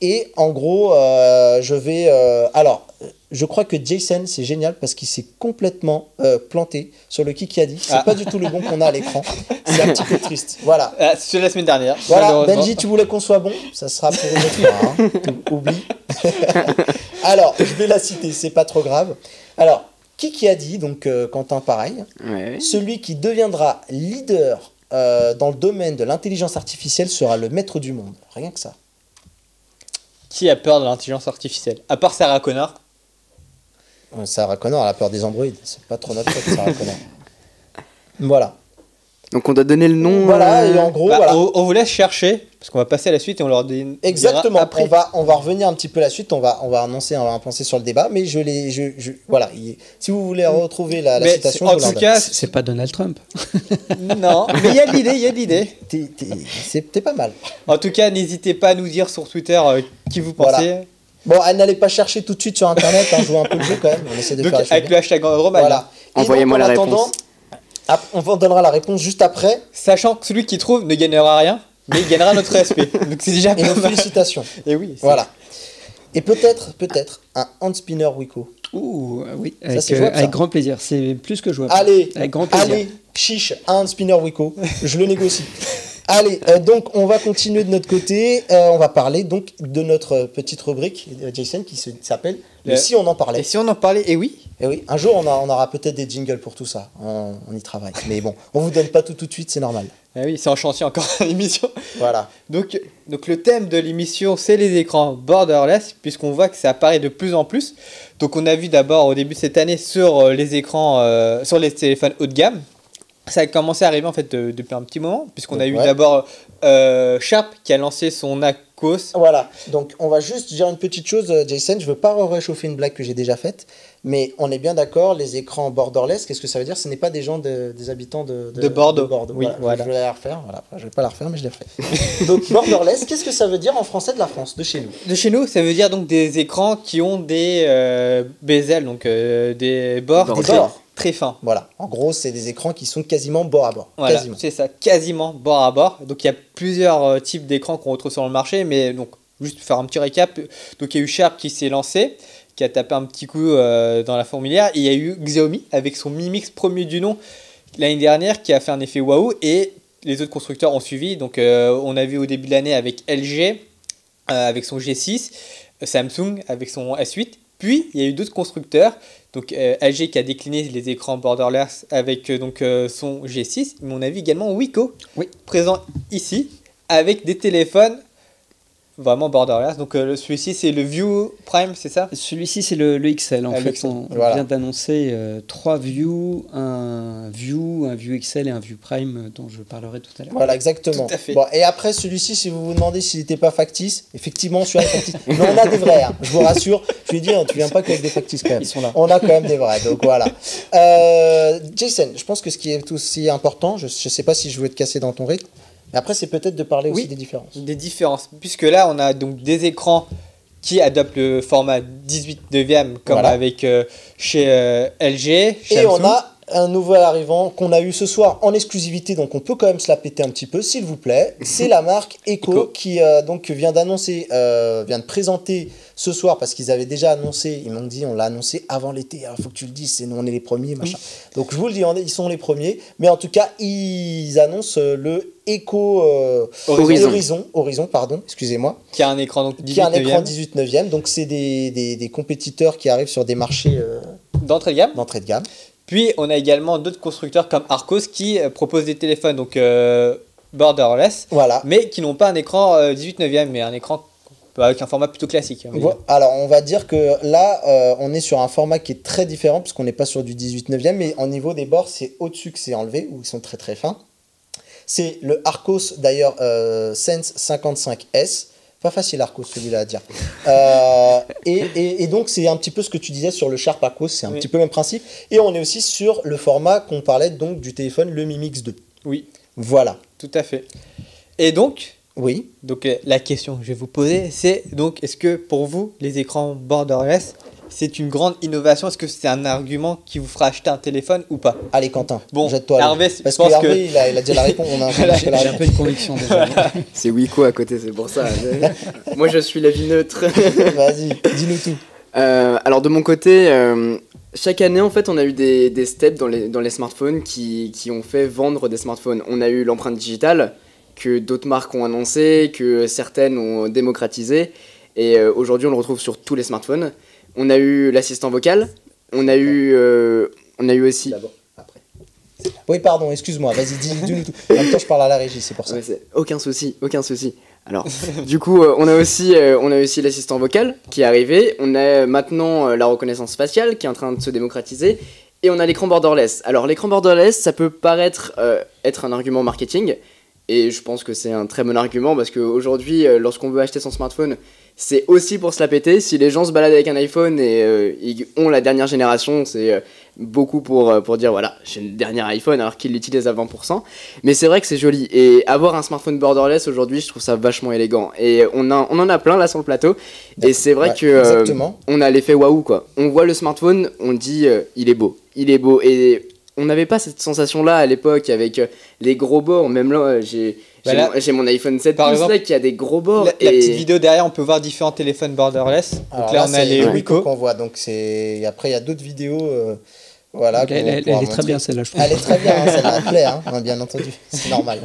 Et en gros, je vais... alors, je crois que Jason, c'est génial parce qu'il s'est complètement planté sur le Kikadi. C'est pas du tout le bon qu'on a à l'écran. C'est un petit peu triste. Voilà. C'est la semaine dernière. Voilà, malheureusement. Benji, tu voulais qu'on soit bon? Ça sera pour une autre fois. Hein. Oublie. Alors, je vais la citer, c'est pas trop grave. Alors, qui a dit, donc Quentin, pareil, Ouais. celui qui deviendra leader dans le domaine de l'intelligence artificielle sera le maître du monde. Rien que ça. Qui a peur de l'intelligence artificielle? À part Sarah Connor. Sarah Connor, elle a peur des androïdes. C'est pas trop notre faute, Sarah Connor. Voilà. Donc on doit donner le nom. Voilà, et en gros, Bah, voilà. on vous laisse chercher, parce qu'on va passer à la suite et on leur dira Exactement. après. On va revenir un petit peu la suite. On va annoncer, on va penser sur le débat. Mais voilà. Si vous voulez retrouver la Mais citation, en je vous la tout donne. cas, C'est pas Donald Trump. non, mais il y a de l'idée, il y a de l'idée. C'était pas mal. En tout cas, n'hésitez pas à nous dire sur Twitter qui vous Voilà. pensez. Bon, elle n'allait pas chercher tout de suite sur Internet. Hein, jouer un peu le jeu quand même. On essaie de Donc faire les choses avec bien. le hashtag Roman. Voilà. Et Envoyez-moi donc, en la attendant, réponse. on vous donnera la réponse juste après. Sachant que celui qui trouve ne gagnera rien, mais il gagnera notre respect. Donc c'est déjà Et pas nos mal. félicitations. Et oui. Voilà. Et peut-être un hand spinner Wiko. Ouh, oui, Ça, c'est jouable, ça. avec grand plaisir. C'est plus que jouable. Allez, Avec grand plaisir. allez, chiche, un hand spinner Wiko. Je le négocie. Allez, donc on va continuer de notre côté. On va parler donc de notre petite rubrique, Jason, qui s'appelle le Si on en parlait. Et si on en parlait, et oui. Et oui, un jour on aura peut-être des jingles pour tout ça. On y travaille. Mais bon, on vous donne pas tout de suite, c'est normal. Ah oui, c'est en chantier encore l'émission. Voilà. Donc le thème de l'émission, c'est les écrans borderless, puisqu'on voit que ça apparaît de plus en plus. Donc on a vu d'abord au début de cette année sur les écrans, sur les téléphones haut de gamme. Ça a commencé à arriver en fait depuis un petit moment, puisqu'on a eu Ouais. d'abord Sharp qui a lancé son Aquos. Voilà, donc on va juste dire une petite chose, Jason, je veux pas réchauffer une blague que j'ai déjà faite, mais on est bien d'accord, les écrans borderless, qu'est-ce que ça veut dire? Ce n'est pas des gens des habitants de Bordeaux. Oui, Voilà. voilà. Je vais la refaire, voilà. Je vais pas la refaire, mais je l'ai refait. Donc borderless, qu'est-ce que ça veut dire en français de la France, de chez nous? De chez nous, ça veut dire donc des écrans qui ont des bezels, donc des bords Des très, bords. très fins. Voilà, en gros, c'est des écrans qui sont quasiment bord à bord. Voilà, Quasiment. c'est ça, quasiment bord à bord. Donc il y a plusieurs types d'écrans qu'on retrouve sur le marché, mais donc juste pour faire un petit récap, donc il y a eu Sharp qui s'est lancé, qui a tapé un petit coup dans la fourmilière, et il y a eu Xiaomi avec son Mi Mix premier du nom l'année dernière qui a fait un effet waouh, et les autres constructeurs ont suivi. Donc on a vu au début de l'année avec LG avec son G6, Samsung avec son S8, puis il y a eu d'autres constructeurs. Donc LG qui a décliné les écrans borderless avec son G6, mais on a vu également Wiko, Oui. présent ici, avec des téléphones vraiment borderless. Donc celui-ci c'est le View Prime, c'est ça? Celui-ci, c'est le XL. En Ah, le fait, XL. on Voilà. vient d'annoncer 3 View, un View XL et un View Prime dont je parlerai tout à l'heure. Voilà, exactement. Tout à fait. Bon, et après, celui-ci, si vous vous demandez s'il n'était pas factice, effectivement, celui-là est factice. Mais on a des vrais, hein. Je vous rassure. Je lui ai dit, hein, tu viens pas qu'avec des factices quand même. Ils sont là. On a quand même des vrais, donc voilà. Jason, je pense que ce qui est aussi important, je sais pas si je veux te casser dans ton rythme, mais après, c'est peut-être de parler aussi Oui. des différences. Des différences, puisque là on a donc des écrans qui adoptent le format 18 neuvième comme Voilà. avec chez LG, Et Samsung. on a un nouvel arrivant qu'on a eu ce soir en exclusivité, donc on peut quand même se la péter un petit peu, s'il vous plaît. C'est la marque Echo qui donc vient de présenter ce soir, parce qu'ils avaient déjà annoncé, ils m'ont dit on l'a annoncé avant l'été, il faut que tu le dises, nous on est les premiers, machin. Donc je vous le dis, ils sont les premiers, mais en tout cas ils annoncent le Echo Horizon, pardon, excusez-moi. Qui a un écran donc 18 qui a un écran 18 neuvième, donc c'est des compétiteurs qui arrivent sur des marchés d'entrée de gamme. Puis on a également d'autres constructeurs comme Arcos qui proposent des téléphones donc borderless, voilà, mais qui n'ont pas un écran 18 neuvième, mais un écran avec un format plutôt classique. Alors on va dire que là on est sur un format qui est très différent puisqu'on n'est pas sur du 18 neuvième, mais au niveau des bords c'est au-dessus que c'est enlevé, où ils sont très très fins. C'est le Arcos d'ailleurs Sense 55S. Pas facile Arcos celui-là à dire. Et donc c'est un petit peu ce que tu disais sur le Sharp Arcos, c'est un petit peu le même principe. Et on est aussi sur le format qu'on parlait donc du téléphone, le Mi Mix 2. Oui. Voilà. Tout à fait. Et donc, oui. Donc la question que je vais vous poser, c'est donc est-ce que pour vous les écrans borderless c'est une grande innovation? Est-ce que c'est un argument qui vous fera acheter un téléphone ou pas? Allez Quentin, bon, jette-toi. Hervé, parce que Hervé, il a déjà la réponse. J'ai un peu de conviction déjà. C'est Wiko à côté, c'est pour ça. Moi, je suis l'avis neutre. Vas-y, dis-nous tout. Alors de mon côté, chaque année, en fait, on a eu des steps dans les smartphones qui ont fait vendre des smartphones. On a eu l'empreinte digitale que d'autres marques ont annoncé, que certaines ont démocratisé. Et aujourd'hui, on le retrouve sur tous les smartphones. On a eu l'assistant vocal, on a eu aussi... D'abord, après. Oui, pardon, excuse-moi, vas-y, dis-nous tout. En même temps, je parle à la régie, c'est pour ça. Ouais, aucun souci. Alors, du coup, on a aussi l'assistant vocal qui est arrivé. On a maintenant la reconnaissance faciale qui est en train de se démocratiser. Et on a l'écran borderless. Alors, l'écran borderless, ça peut paraître être un argument marketing. Et je pense que c'est un très bon argument parce qu'aujourd'hui, lorsqu'on veut acheter son smartphone, c'est aussi pour se la péter. Si les gens se baladent avec un iPhone et ils ont la dernière génération, c'est beaucoup pour dire voilà, j'ai le dernier iPhone alors qu'ils l'utilisent à 20%. Mais c'est vrai que c'est joli. Et avoir un smartphone borderless aujourd'hui, je trouve ça vachement élégant. Et on en a plein là sur le plateau. Et c'est vrai que on a l'effet waouh quoi. On voit le smartphone, on dit il est beau. Et on n'avait pas cette sensation-là à l'époque avec les gros bords. Même là, j'ai mon iPhone 7 Plus là qui a des gros bords. La petite vidéo derrière, on peut voir différents téléphones borderless. Alors donc là, on a les Wiko qu'on voit. Donc après, il y a d'autres vidéos. Voilà, elle est très bien celle-là, je trouve. Elle est très bien, celle-là, elle plaît, hein, bien entendu, c'est normal.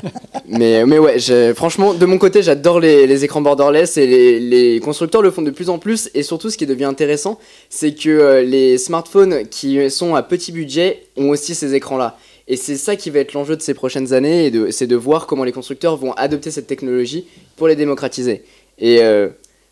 mais ouais, franchement, de mon côté, j'adore les écrans borderless et les constructeurs le font de plus en plus. Et surtout, ce qui devient intéressant, c'est que les smartphones qui sont à petit budget ont aussi ces écrans-là. Et c'est ça qui va être l'enjeu de ces prochaines années, c'est de voir comment les constructeurs vont adopter cette technologie pour les démocratiser. Et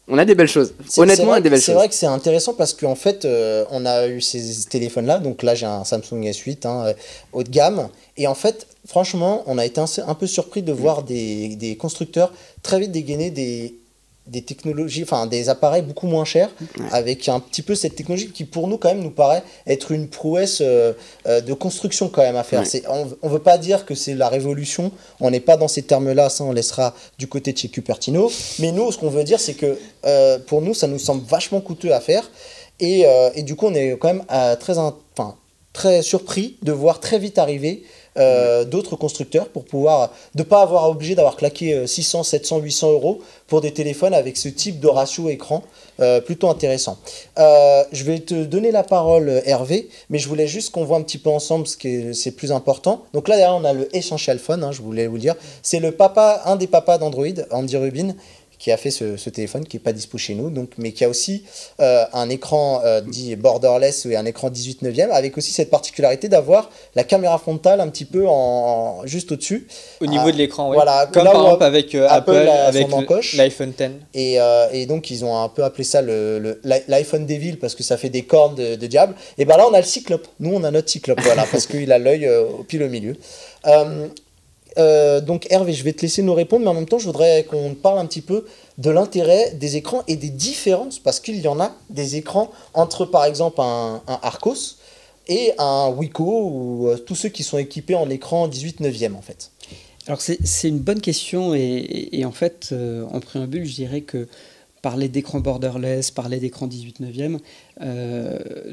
on a des belles choses. Honnêtement, on a des belles choses. C'est vrai que c'est intéressant parce qu'en fait, on a eu ces téléphones-là. Donc là, j'ai un Samsung S8 haut de gamme. Et en fait, franchement, on a été un peu surpris de voir des constructeurs très vite dégainer des technologies, enfin des appareils beaucoup moins chers, avec un petit peu cette technologie qui pour nous quand même nous paraît être une prouesse de construction quand même à faire. On veut pas dire que c'est la révolution, on n'est pas dans ces termes-là, ça on laissera du côté de chez Cupertino, mais nous ce qu'on veut dire c'est que pour nous ça nous semble vachement coûteux à faire et du coup on est quand même très surpris de voir très vite arriver d'autres constructeurs pour pouvoir ne pas avoir obligé d'avoir claqué 600, 700, 800 euros pour des téléphones avec ce type de ratio écran plutôt intéressant. Je vais te donner la parole Hervé, mais je voulais juste qu'on voit un petit peu ensemble ce qui c'est plus important. Donc là derrière on a le Essential Phone, je voulais vous le dire, c'est un des papas d'Android, Andy Rubin, qui a fait ce téléphone qui n'est pas dispo chez nous, mais qui a aussi un écran dit borderless et un écran 18 neuvième, avec aussi cette particularité d'avoir la caméra frontale un petit peu juste au-dessus. Au niveau de l'écran, oui. Voilà, comme par exemple avec Apple avec l'iPhone X. Et donc ils ont un peu appelé ça l'iPhone Devil parce que ça fait des cornes de diable. Et bien là on a le Cyclope, nous on a notre Cyclope, voilà, parce qu'il a l'œil pile au milieu. Donc Hervé, je vais te laisser nous répondre, mais en même temps je voudrais qu'on parle un petit peu de l'intérêt des écrans et des différences, parce qu'il y en a des écrans entre par exemple un Arcos et un Wiko ou tous ceux qui sont équipés en écran 18 neuvième en fait. Alors c'est une bonne question et en fait en préambule je dirais que parler d'écran borderless, parler d'écran 18/9.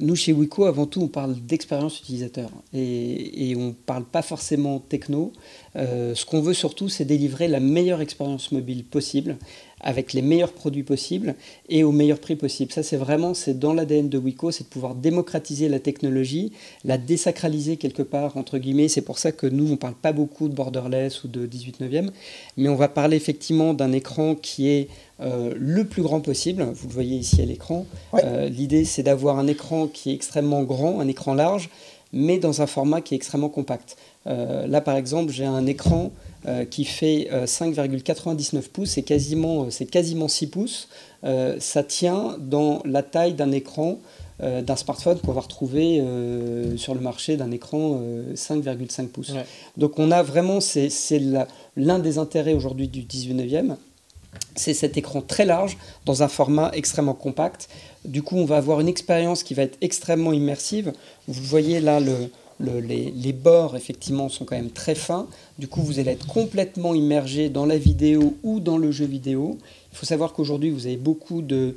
Nous, chez Wiko, avant tout, on parle d'expérience utilisateur et on ne parle pas forcément techno. Ce qu'on veut surtout, c'est délivrer la meilleure expérience mobile possible, avec les meilleurs produits possibles et au meilleur prix possible. Ça, c'est dans l'ADN de Wiko, c'est de pouvoir démocratiser la technologie, la désacraliser quelque part, entre guillemets. C'est pour ça que nous, on ne parle pas beaucoup de borderless ou de 18/9, mais on va parler effectivement d'un écran qui est le plus grand possible. Vous le voyez ici à l'écran. Ouais. L'idée, c'est d'avoir un écran qui est extrêmement grand, un écran large, mais dans un format qui est extrêmement compact. Là, par exemple, j'ai un écran qui fait 5,99 pouces, c'est quasiment 6 pouces. Ça tient dans la taille d'un écran d'un smartphone qu'on va retrouver sur le marché d'un écran 5,5 pouces. Ouais. Donc on a vraiment, c'est l'un des intérêts aujourd'hui du 18/9, c'est cet écran très large dans un format extrêmement compact. Du coup, on va avoir une expérience qui va être extrêmement immersive. Vous voyez là, les bords, effectivement, sont quand même très fins. Du coup, vous allez être complètement immergé dans la vidéo ou dans le jeu vidéo. Il faut savoir qu'aujourd'hui, vous avez beaucoup de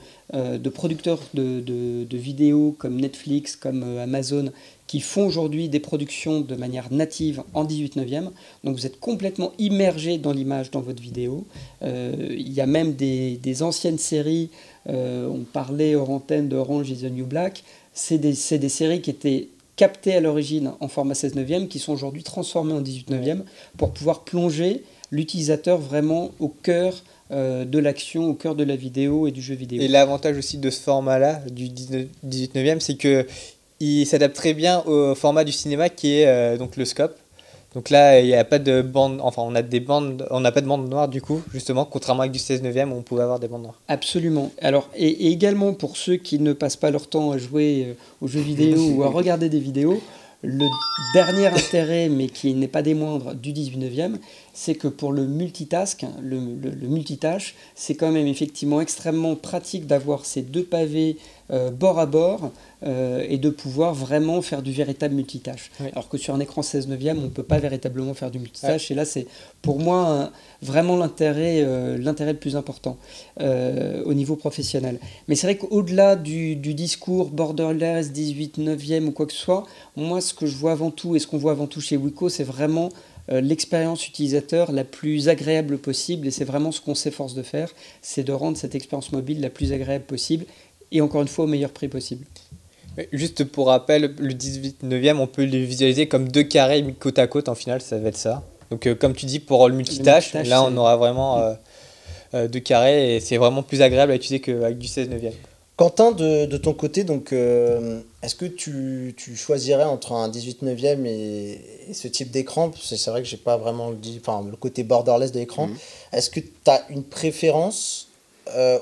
producteurs de vidéos comme Netflix, comme Amazon, qui font aujourd'hui des productions de manière native en 18/9. Donc, vous êtes complètement immergé dans l'image, dans votre vidéo. Il y a même des anciennes séries. On parlait hors antenne de Orange is the New Black. C'est des séries qui étaient captées à l'origine en format 16/9, qui sont aujourd'hui transformées en 18/9 pour pouvoir plonger l'utilisateur vraiment au cœur de l'action, au cœur de la vidéo et du jeu vidéo. Et l'avantage aussi de ce format-là, du 18/9, c'est qu'il s'adapte très bien au format du cinéma qui est donc le scope. Donc là, il n'y a pas de bande, enfin on n'a pas de bande noire du coup, justement, contrairement avec du 16/9 où on pouvait avoir des bandes noires. Absolument. Alors, et également pour ceux qui ne passent pas leur temps à jouer aux jeux vidéo ou à regarder des vidéos, le dernier intérêt, mais qui n'est pas des moindres, du 18/9, c'est que pour le multitask, le multitâche, c'est quand même effectivement extrêmement pratique d'avoir ces deux pavés bord à bord et de pouvoir vraiment faire du véritable multitâche. Oui. Alors que sur un écran 16/9, on ne peut pas véritablement faire du multitâche. Ouais. Et là, c'est pour moi vraiment l'intérêt le plus important au niveau professionnel. Mais c'est vrai qu'au-delà du discours borderless, 18/9 ou quoi que ce soit, moi, ce que je vois avant tout et ce qu'on voit avant tout chez Wiko, c'est vraiment l'expérience utilisateur la plus agréable possible, et c'est vraiment ce qu'on s'efforce de faire, c'est de rendre cette expérience mobile la plus agréable possible et encore une fois au meilleur prix possible. Juste pour rappel, le 18/9, on peut le visualiser comme deux carrés mis côte à côte, en final ça va être ça. Donc comme tu dis, pour le multitâche, là on aura vraiment deux carrés et c'est vraiment plus agréable à utiliser qu'avec du 16/9. Quentin, de ton côté, donc, est-ce que tu choisirais entre un 18/9 et ce type d'écran? Parce que c'est vrai que j'ai pas vraiment le côté borderless de l'écran. Est-ce que tu as une préférence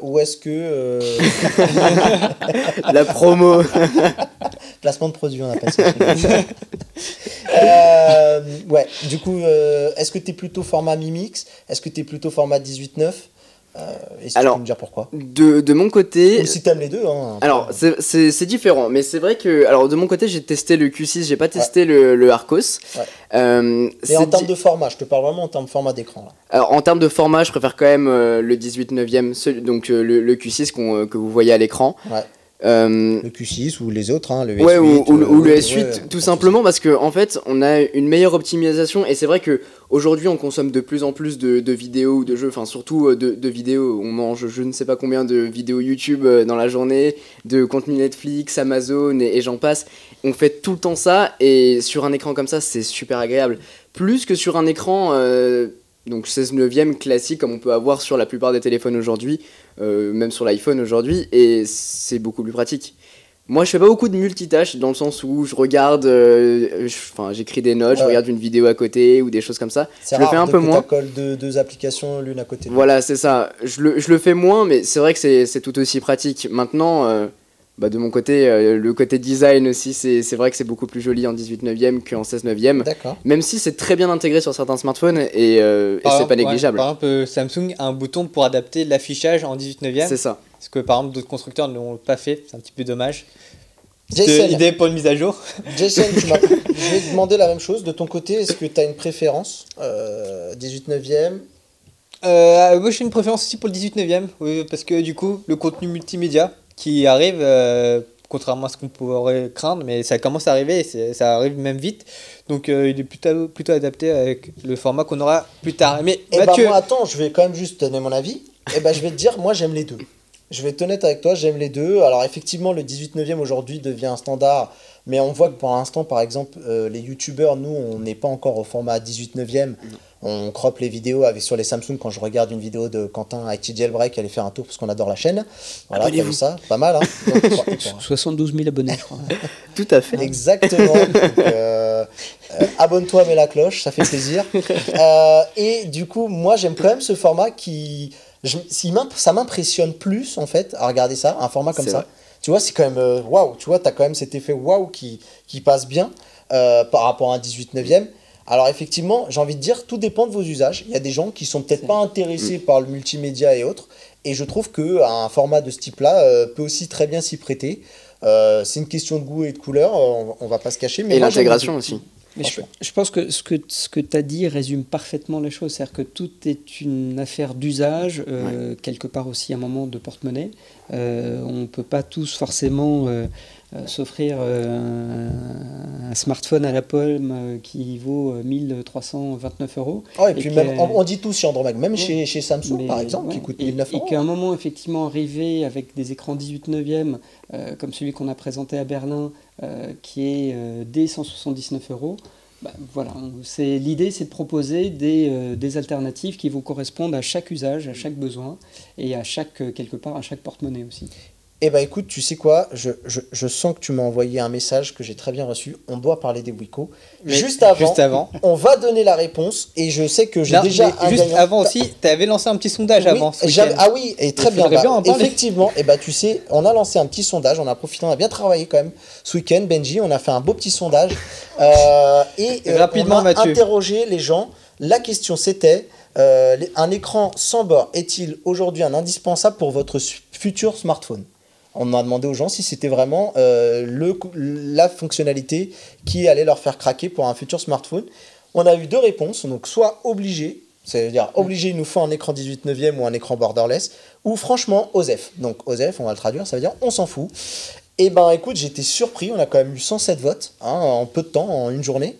ou est-ce que... La promo. Placement de produit, on appelle ça. Ouais, du coup, est-ce que tu es plutôt format Mi Mix? Est-ce que tu es plutôt format 18/9? Et si alors, tu peux me dire pourquoi? De mon côté... Ou si t'aimes les deux. Hein, alors, c'est différent, mais c'est vrai que... Alors, de mon côté, j'ai testé le Q6, j'ai pas testé le Arcos. Ouais. Et en termes de format, je te parle vraiment en termes de format d'écran. Là. Alors, en termes de format, je préfère quand même le 18/9, donc le Q6 que vous voyez à l'écran. Ouais. Le Q6 ou les autres, hein, le S8. Ouais, ou le S8, tout simplement parce qu'en en fait, on a une meilleure optimisation et c'est vrai qu'aujourd'hui, on consomme de plus en plus de vidéos ou de jeux, enfin surtout de vidéos. On mange je ne sais pas combien de vidéos YouTube dans la journée, de contenu Netflix, Amazon et j'en passe. On fait tout le temps ça et sur un écran comme ça, c'est super agréable. Plus que sur un écran... donc 16/9 classique comme on peut avoir sur la plupart des téléphones aujourd'hui, même sur l'iPhone aujourd'hui, et c'est beaucoup plus pratique. Moi je fais pas beaucoup de multitâches dans le sens où je regarde, j'écris des notes, je regarde une vidéo à côté ou des choses comme ça. C'est je le fais un peu moins. Tu colles deux applications l'une à côté de l'autre. Voilà, c'est ça. Je le fais moins, mais c'est vrai que c'est tout aussi pratique. Maintenant, de mon côté, le côté design aussi, c'est vrai que c'est beaucoup plus joli en 18/9 qu'en 16/9. D'accord. Même si c'est très bien intégré sur certains smartphones et c'est pas négligeable. Par exemple, Samsung a un bouton pour adapter l'affichage en 18/9. C'est ça. Parce que par exemple, d'autres constructeurs ne l'ont pas fait, c'est un petit peu dommage. Jason, idée pour une mise à jour. Jason, je vais demander la même chose. De ton côté, est-ce que tu as une préférence 18/9 Moi j'ai une préférence aussi pour le 18 neuvième, oui, parce que du coup le contenu multimédia qui arrive, contrairement à ce qu'on pourrait craindre, mais ça commence à arriver, et ça arrive même vite, donc il est plutôt adapté avec le format qu'on aura plus tard. Mais Et bah Mathieu, moi, attends, je vais quand même juste donner mon avis. Et bah je vais te dire, moi j'aime les deux. Je vais être honnête avec toi, j'aime les deux. Alors effectivement, le 18 neuvième aujourd'hui devient un standard, mais on voit que pour l'instant, par exemple, les youtubeurs, nous, on n'est pas encore au format 18 neuvième. On croppe les vidéos avec, sur les Samsung. Quand je regarde une vidéo de Quentin IT Jailbreak, aller faire un tour parce qu'on adore la chaîne. Voilà, t'as vu ça, pas mal, hein. Donc, 72 000 abonnés, je crois. Tout à fait. exactement. Donc, abonne-toi, mets la cloche, ça fait plaisir. Et du coup, moi, j'aime quand même ce format qui, ça m'impressionne plus en fait à regarder ça, un format comme C'est ça. vrai. Tu vois, c'est quand même waouh. Tu vois, t'as quand même cet effet waouh qui passe bien par rapport à un 18 neuvième. Alors effectivement, j'ai envie de dire, tout dépend de vos usages. Il y a des gens qui sont peut-être pas intéressés par le multimédia et autres, et je trouve que un format de ce type-là peut aussi très bien s'y prêter. C'est une question de goût et de couleur, on va pas se cacher. Mais Et moi, j'aime l'intégration beaucoup. aussi. Mais Franchement. je pense que ce que tu as dit résume parfaitement les choses. C'est-à-dire que tout est une affaire d'usage, quelque part aussi un moment de porte-monnaie. On ne peut pas tous forcément s'offrir un smartphone à la pomme qui vaut 1329 euros. Oh, et puis que- même, on dit tous chez Andromaque, même Ouais. chez Samsung Mais, par exemple, ouais, qui coûte et 1009 euros. qu'à un moment, effectivement, arrivé avec des écrans 18 neuvième, comme celui qu'on a présenté à Berlin, qui est dès 179 euros, bah, voilà, l'idée, c'est de proposer des alternatives qui vont correspondre à chaque usage, à chaque besoin, et à quelque part, à chaque porte-monnaie aussi. Eh ben écoute, tu sais quoi, je sens que tu m'as envoyé un message que j'ai très bien reçu. On doit parler des Wiko. mais Juste avant, on va donner la réponse et je sais que j'ai non, déjà mais un juste gagnant. avant aussi, tu avais lancé un petit sondage Oui, avant ce j'avais- week-end. ah oui, et très Il bien. faudrait bien en parler. Effectivement, et bah tu sais, on a lancé un petit sondage, on a profité, on a bien travaillé quand même ce week-end, Benji, on a fait un beau petit sondage Rapidement, on a Mathieu. interrogé les gens. La question c'était un écran sans bord est-il aujourd'hui un indispensable pour votre futur smartphone? On a demandé aux gens si c'était vraiment la fonctionnalité qui allait leur faire craquer pour un futur smartphone. On a eu deux réponses, donc soit obligé, c'est-à-dire obligé, il nous faut un écran 18 neuvième ou un écran borderless, ou franchement OSEF. Donc OSEF, on va le traduire, ça veut dire on s'en fout. Et ben écoute, j'étais surpris, on a quand même eu 107 votes en peu de temps, en une journée.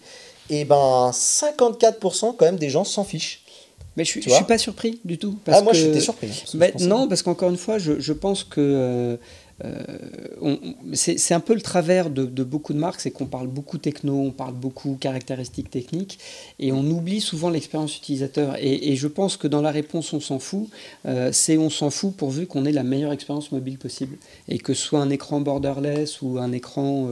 Et ben 54% quand même des gens s'en fichent. Mais je vois suis pas surpris du tout. Ah, moi j'étais surpris. Parce que Bah, je pensais- non, parce qu'encore une fois, je pense que c'est un peu le travers de beaucoup de marques, c'est qu'on parle beaucoup techno, on parle beaucoup caractéristiques techniques, et on oublie souvent l'expérience utilisateur. Et je pense que dans la réponse on s'en fout, c'est on s'en fout pourvu qu'on ait la meilleure expérience mobile possible. Et que ce soit un écran borderless ou un écran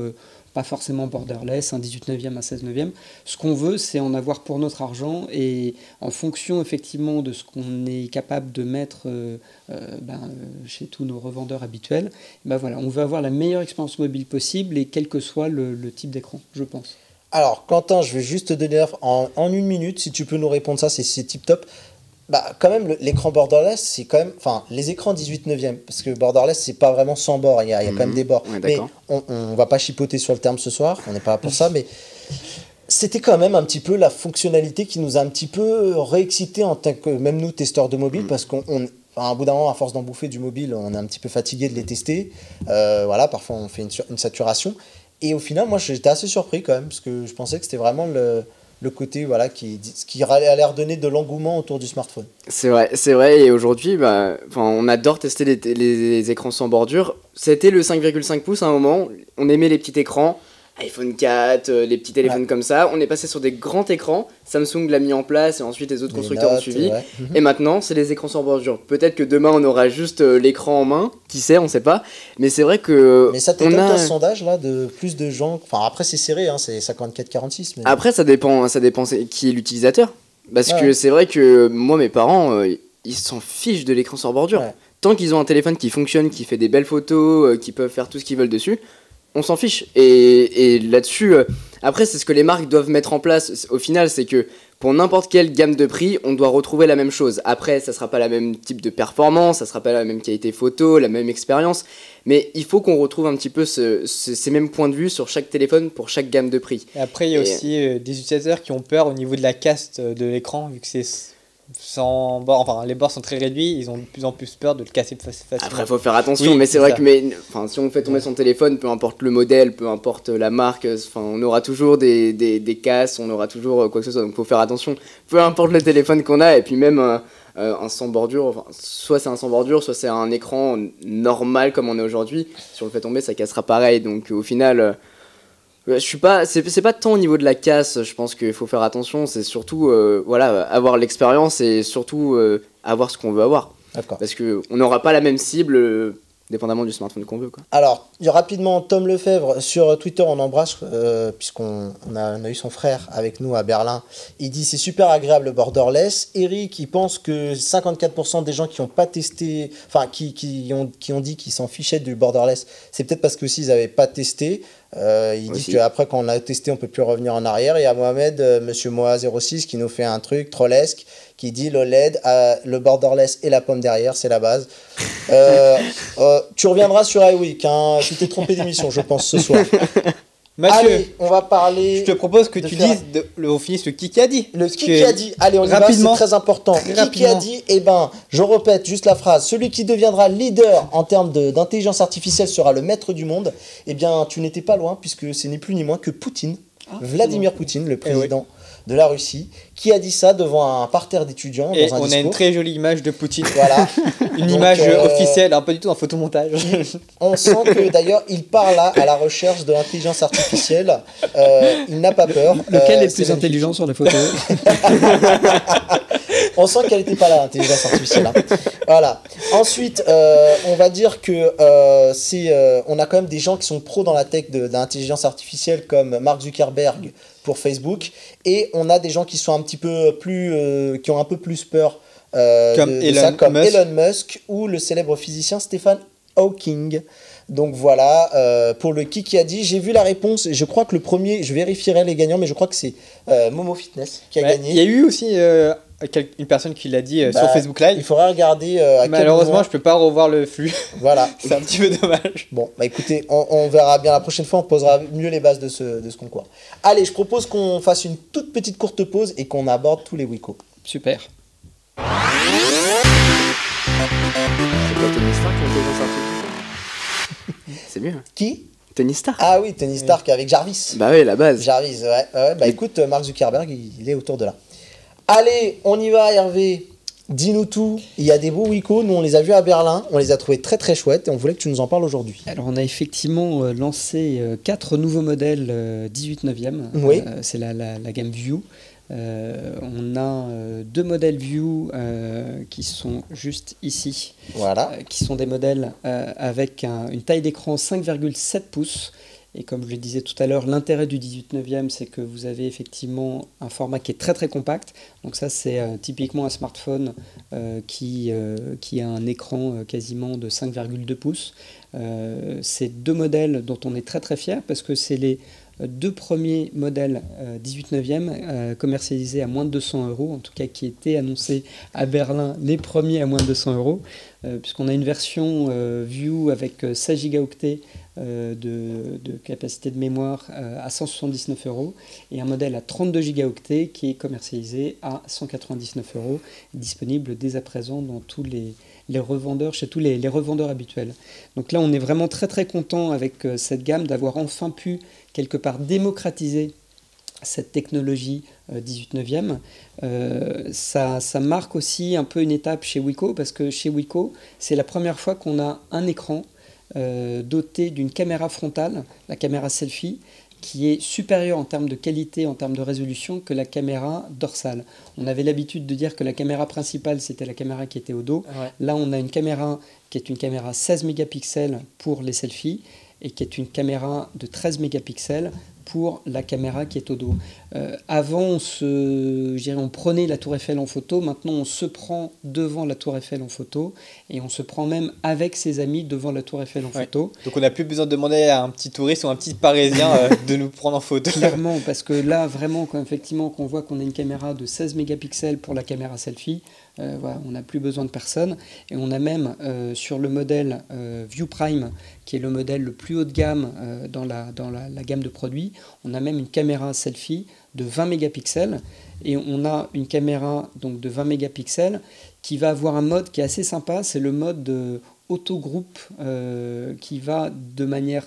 pas forcément borderless, un 18 neuvième, un 16 neuvième. Ce qu'on veut, c'est en avoir pour notre argent, et en fonction effectivement de ce qu'on est capable de mettre chez tous nos revendeurs habituels, voilà, on veut avoir la meilleure expérience mobile possible, et quel que soit le type d'écran, je pense. Alors Quentin, je vais juste te donner en une minute, si tu peux nous répondre ça, c'est tip top. Bah quand même l'écran borderless, c'est quand même, enfin les écrans 18 neuvième, parce que borderless c'est pas vraiment sans bord, il y a quand même des bords. Ouais, Mais d'accord. on va pas chipoter sur le terme ce soir, on n'est pas là pour ça, mais c'était quand même un petit peu la fonctionnalité qui nous a un petit peu réexcité en tant que, même nous testeurs de mobile, parce enfin, à un bout d'un moment, à force d'en bouffer du mobile, on est un petit peu fatigué de les tester. Voilà, parfois on fait une saturation. Et au final, moi j'étais assez surpris quand même, parce que je pensais que c'était vraiment le côté voilà, qui a l'air donner de l'engouement autour du smartphone. C'est vrai, et aujourd'hui, on adore tester les écrans sans bordure. C'était le 5,5 pouces à un moment, on aimait les petits écrans, iPhone 4, les petits téléphones comme ça. On est passé sur des grands écrans, Samsung l'a mis en place, et ensuite les autres Des constructeurs ont notes, suivi. ouais. Et maintenant, c'est les écrans sans bordure. Peut-être que demain, on aura juste l'écran en main, qui sait, on sait pas. Mais c'est vrai que... Mais ça t'étonne on a... toi, ce sondage là de plus de gens. Enfin après c'est serré, hein, c'est 54-46. Mais... Après, ça dépend qui est l'utilisateur. Parce Ouais. que c'est vrai que moi, mes parents, ils s'en fichent de l'écran sans bordure. Ouais. Tant qu'ils ont un téléphone qui fonctionne, qui fait des belles photos, qui peuvent faire tout ce qu'ils veulent dessus, on s'en fiche. Et là-dessus, après, c'est ce que les marques doivent mettre en place. Au final, c'est que pour n'importe quelle gamme de prix, on doit retrouver la même chose. Après, ça sera pas la même type de performance, ça sera pas la même qualité photo, la même expérience. Mais il faut qu'on retrouve un petit peu ces mêmes points de vue sur chaque téléphone pour chaque gamme de prix. Et après, il y a Et- aussi des utilisateurs qui ont peur au niveau de la caste de l'écran, vu que c'est sans bord, enfin les bords sont très réduits, ils ont de plus en plus peur de le casser facilement. Après, faut faire attention, Oui, mais c'est c'est vrai ça. que si on fait tomber son téléphone, peu importe le modèle, peu importe la marque, on aura toujours des casses, on aura toujours quoi que ce soit, donc faut faire attention. Peu importe le téléphone qu'on a, et puis même un sans bordure, enfin, soit c'est un sans bordure, soit c'est un écran normal comme on est aujourd'hui. Si on le fait tomber, ça cassera pareil, donc au final. Je suis pas, c'est pas tant au niveau de la casse, je pense qu'il faut faire attention, c'est surtout avoir l'expérience et surtout avoir ce qu'on veut avoir. D'accord. Parce qu'on n'aura pas la même cible dépendamment du smartphone qu'on veut. Quoi. Alors, rapidement, Tom Lefebvre sur Twitter, on embrasse, puisqu'on a eu son frère avec nous à Berlin. Il dit c'est super agréable le borderless. Eric, il pense que 54% des gens qui n'ont pas testé, enfin qui ont dit qu'ils s'en fichaient du borderless, c'est peut-être parce que aussi ils n'avaient pas testé. Ils disent qu'après, quand on a testé, on peut plus revenir en arrière. Et il y a Mohamed, monsieur Moa06, qui nous fait un truc trollesque, qui dit l'OLED, le borderless et la pomme derrière, c'est la base. Tu reviendras sur iWeek, hein. Tu t'es trompé d'émission, je pense, ce soir. Mathieu, Allez, on va parler. je te propose que de tu faire- dises, on finisse le qui a dit. Le qui a dit, allez, on y Rapidement. va, c'est très important. Qui a Rapidement. dit, eh ben, je répète juste la phrase, celui qui deviendra leader en termes d'intelligence artificielle sera le maître du monde. Eh bien, tu n'étais pas loin, puisque c'est ni plus ni moins que Poutine, Vladimir Poutine, le président de la Russie, qui a dit ça devant un parterre d'étudiants Et dans un on a discours. une très jolie image de Poutine. Voilà. Une Donc, image officielle, hein, pas du tout un photomontage. On sent que d'ailleurs, il part là à la recherche de l'intelligence artificielle. Il n'a pas peur. Lequel est le c'est plus intelligent sur la photo? On sent qu'elle n'était pas là, l'intelligence artificielle. Hein. Voilà. Ensuite, on va dire que on a quand même des gens qui sont pros dans la tech de l'intelligence artificielle, comme Mark Zuckerberg pour Facebook, et on a des gens qui sont un petit peu plus, qui ont un peu plus peur Comme de ça, Elon comme Musk. Elon Musk ou le célèbre physicien Stephen Hawking. Donc voilà, pour le qui a dit, j'ai vu la réponse, et je crois que le premier, je vérifierai les gagnants, mais je crois que c'est Momo Fitness qui a Ouais, gagné. il y a eu aussi une personne qui l'a dit Bah, sur Facebook Live. Il faudra regarder à quel Malheureusement, moment. je peux pas revoir le flux. Voilà. C'est un petit peu dommage. Bon, bah écoutez, on verra bien la prochaine fois, on posera mieux les bases de ce concours. Allez, je propose qu'on fasse une toute petite courte pause et qu'on aborde tous les Wiko. Super. C'est pas Tony Stark l'intelligence artificielle. C'est mieux. Qui? Tony Stark. Ah oui, Tony Stark avec Jarvis. Bah oui, la base. Jarvis, ouais. Bah écoute, Mark Zuckerberg, il est autour de là. Allez, on y va, Hervé. Dis-nous tout. Il y a des beaux Wiko, nous on les a vus à Berlin, on les a trouvés très très chouettes et on voulait que tu nous en parles aujourd'hui. Alors on a effectivement lancé 4 nouveaux modèles 18 neuvième. Oui. C'est la gamme View. On a 2 modèles View qui sont juste ici, Voilà. qui sont des modèles avec une taille d'écran 5,7 pouces. Et comme je le disais tout à l'heure, l'intérêt du 18 neuvième, c'est que vous avez effectivement un format qui est très très compact. Donc ça, c'est typiquement un smartphone qui a un écran quasiment de 5,2 pouces. C'est 2 modèles dont on est très très fiers parce que c'est les 2 premiers modèles 18 neuvième commercialisés à moins de 200 €, en tout cas qui étaient annoncés à Berlin, les premiers à moins de 200 €, puisqu'on a une version View avec 16 Go de capacité de mémoire à 179 € et un modèle à 32 Go qui est commercialisé à 199 €, disponible dès à présent dans tous les revendeurs, chez tous les revendeurs habituels. Donc là, on est vraiment très très content avec cette gamme d'avoir enfin pu quelque part démocratiser cette technologie 18 neuvième. Ça marque aussi un peu une étape chez Wiko, parce que chez Wiko, c'est la première fois qu'on a un écran doté d'une caméra frontale, la caméra selfie, qui est supérieure en termes de qualité, en termes de résolution, que la caméra dorsale. On avait l'habitude de dire que la caméra principale, c'était la caméra qui était au dos. Ouais. Là, on a une caméra qui est une caméra 16 mégapixels pour les selfies et qui est une caméra de 13 mégapixels pour la caméra qui est au dos. Avant, on prenait la tour Eiffel en photo, maintenant on se prend devant la tour Eiffel en photo, et on se prend même avec ses amis devant la tour Eiffel en Ouais. photo. Donc on n'a plus besoin de demander à un petit touriste ou un petit parisien de nous prendre en photo. Clairement, parce que là, vraiment, quand effectivement, qu'on voit qu'on a une caméra de 16 mégapixels pour la caméra selfie, voilà, on n'a plus besoin de personne. Et on a même sur le modèle View Prime, qui est le modèle le plus haut de gamme dans la gamme de produits, On a même une caméra selfie de 20 mégapixels et on a une caméra donc de 20 mégapixels qui va avoir un mode qui est assez sympa, c'est le mode de autogroupe qui va de manière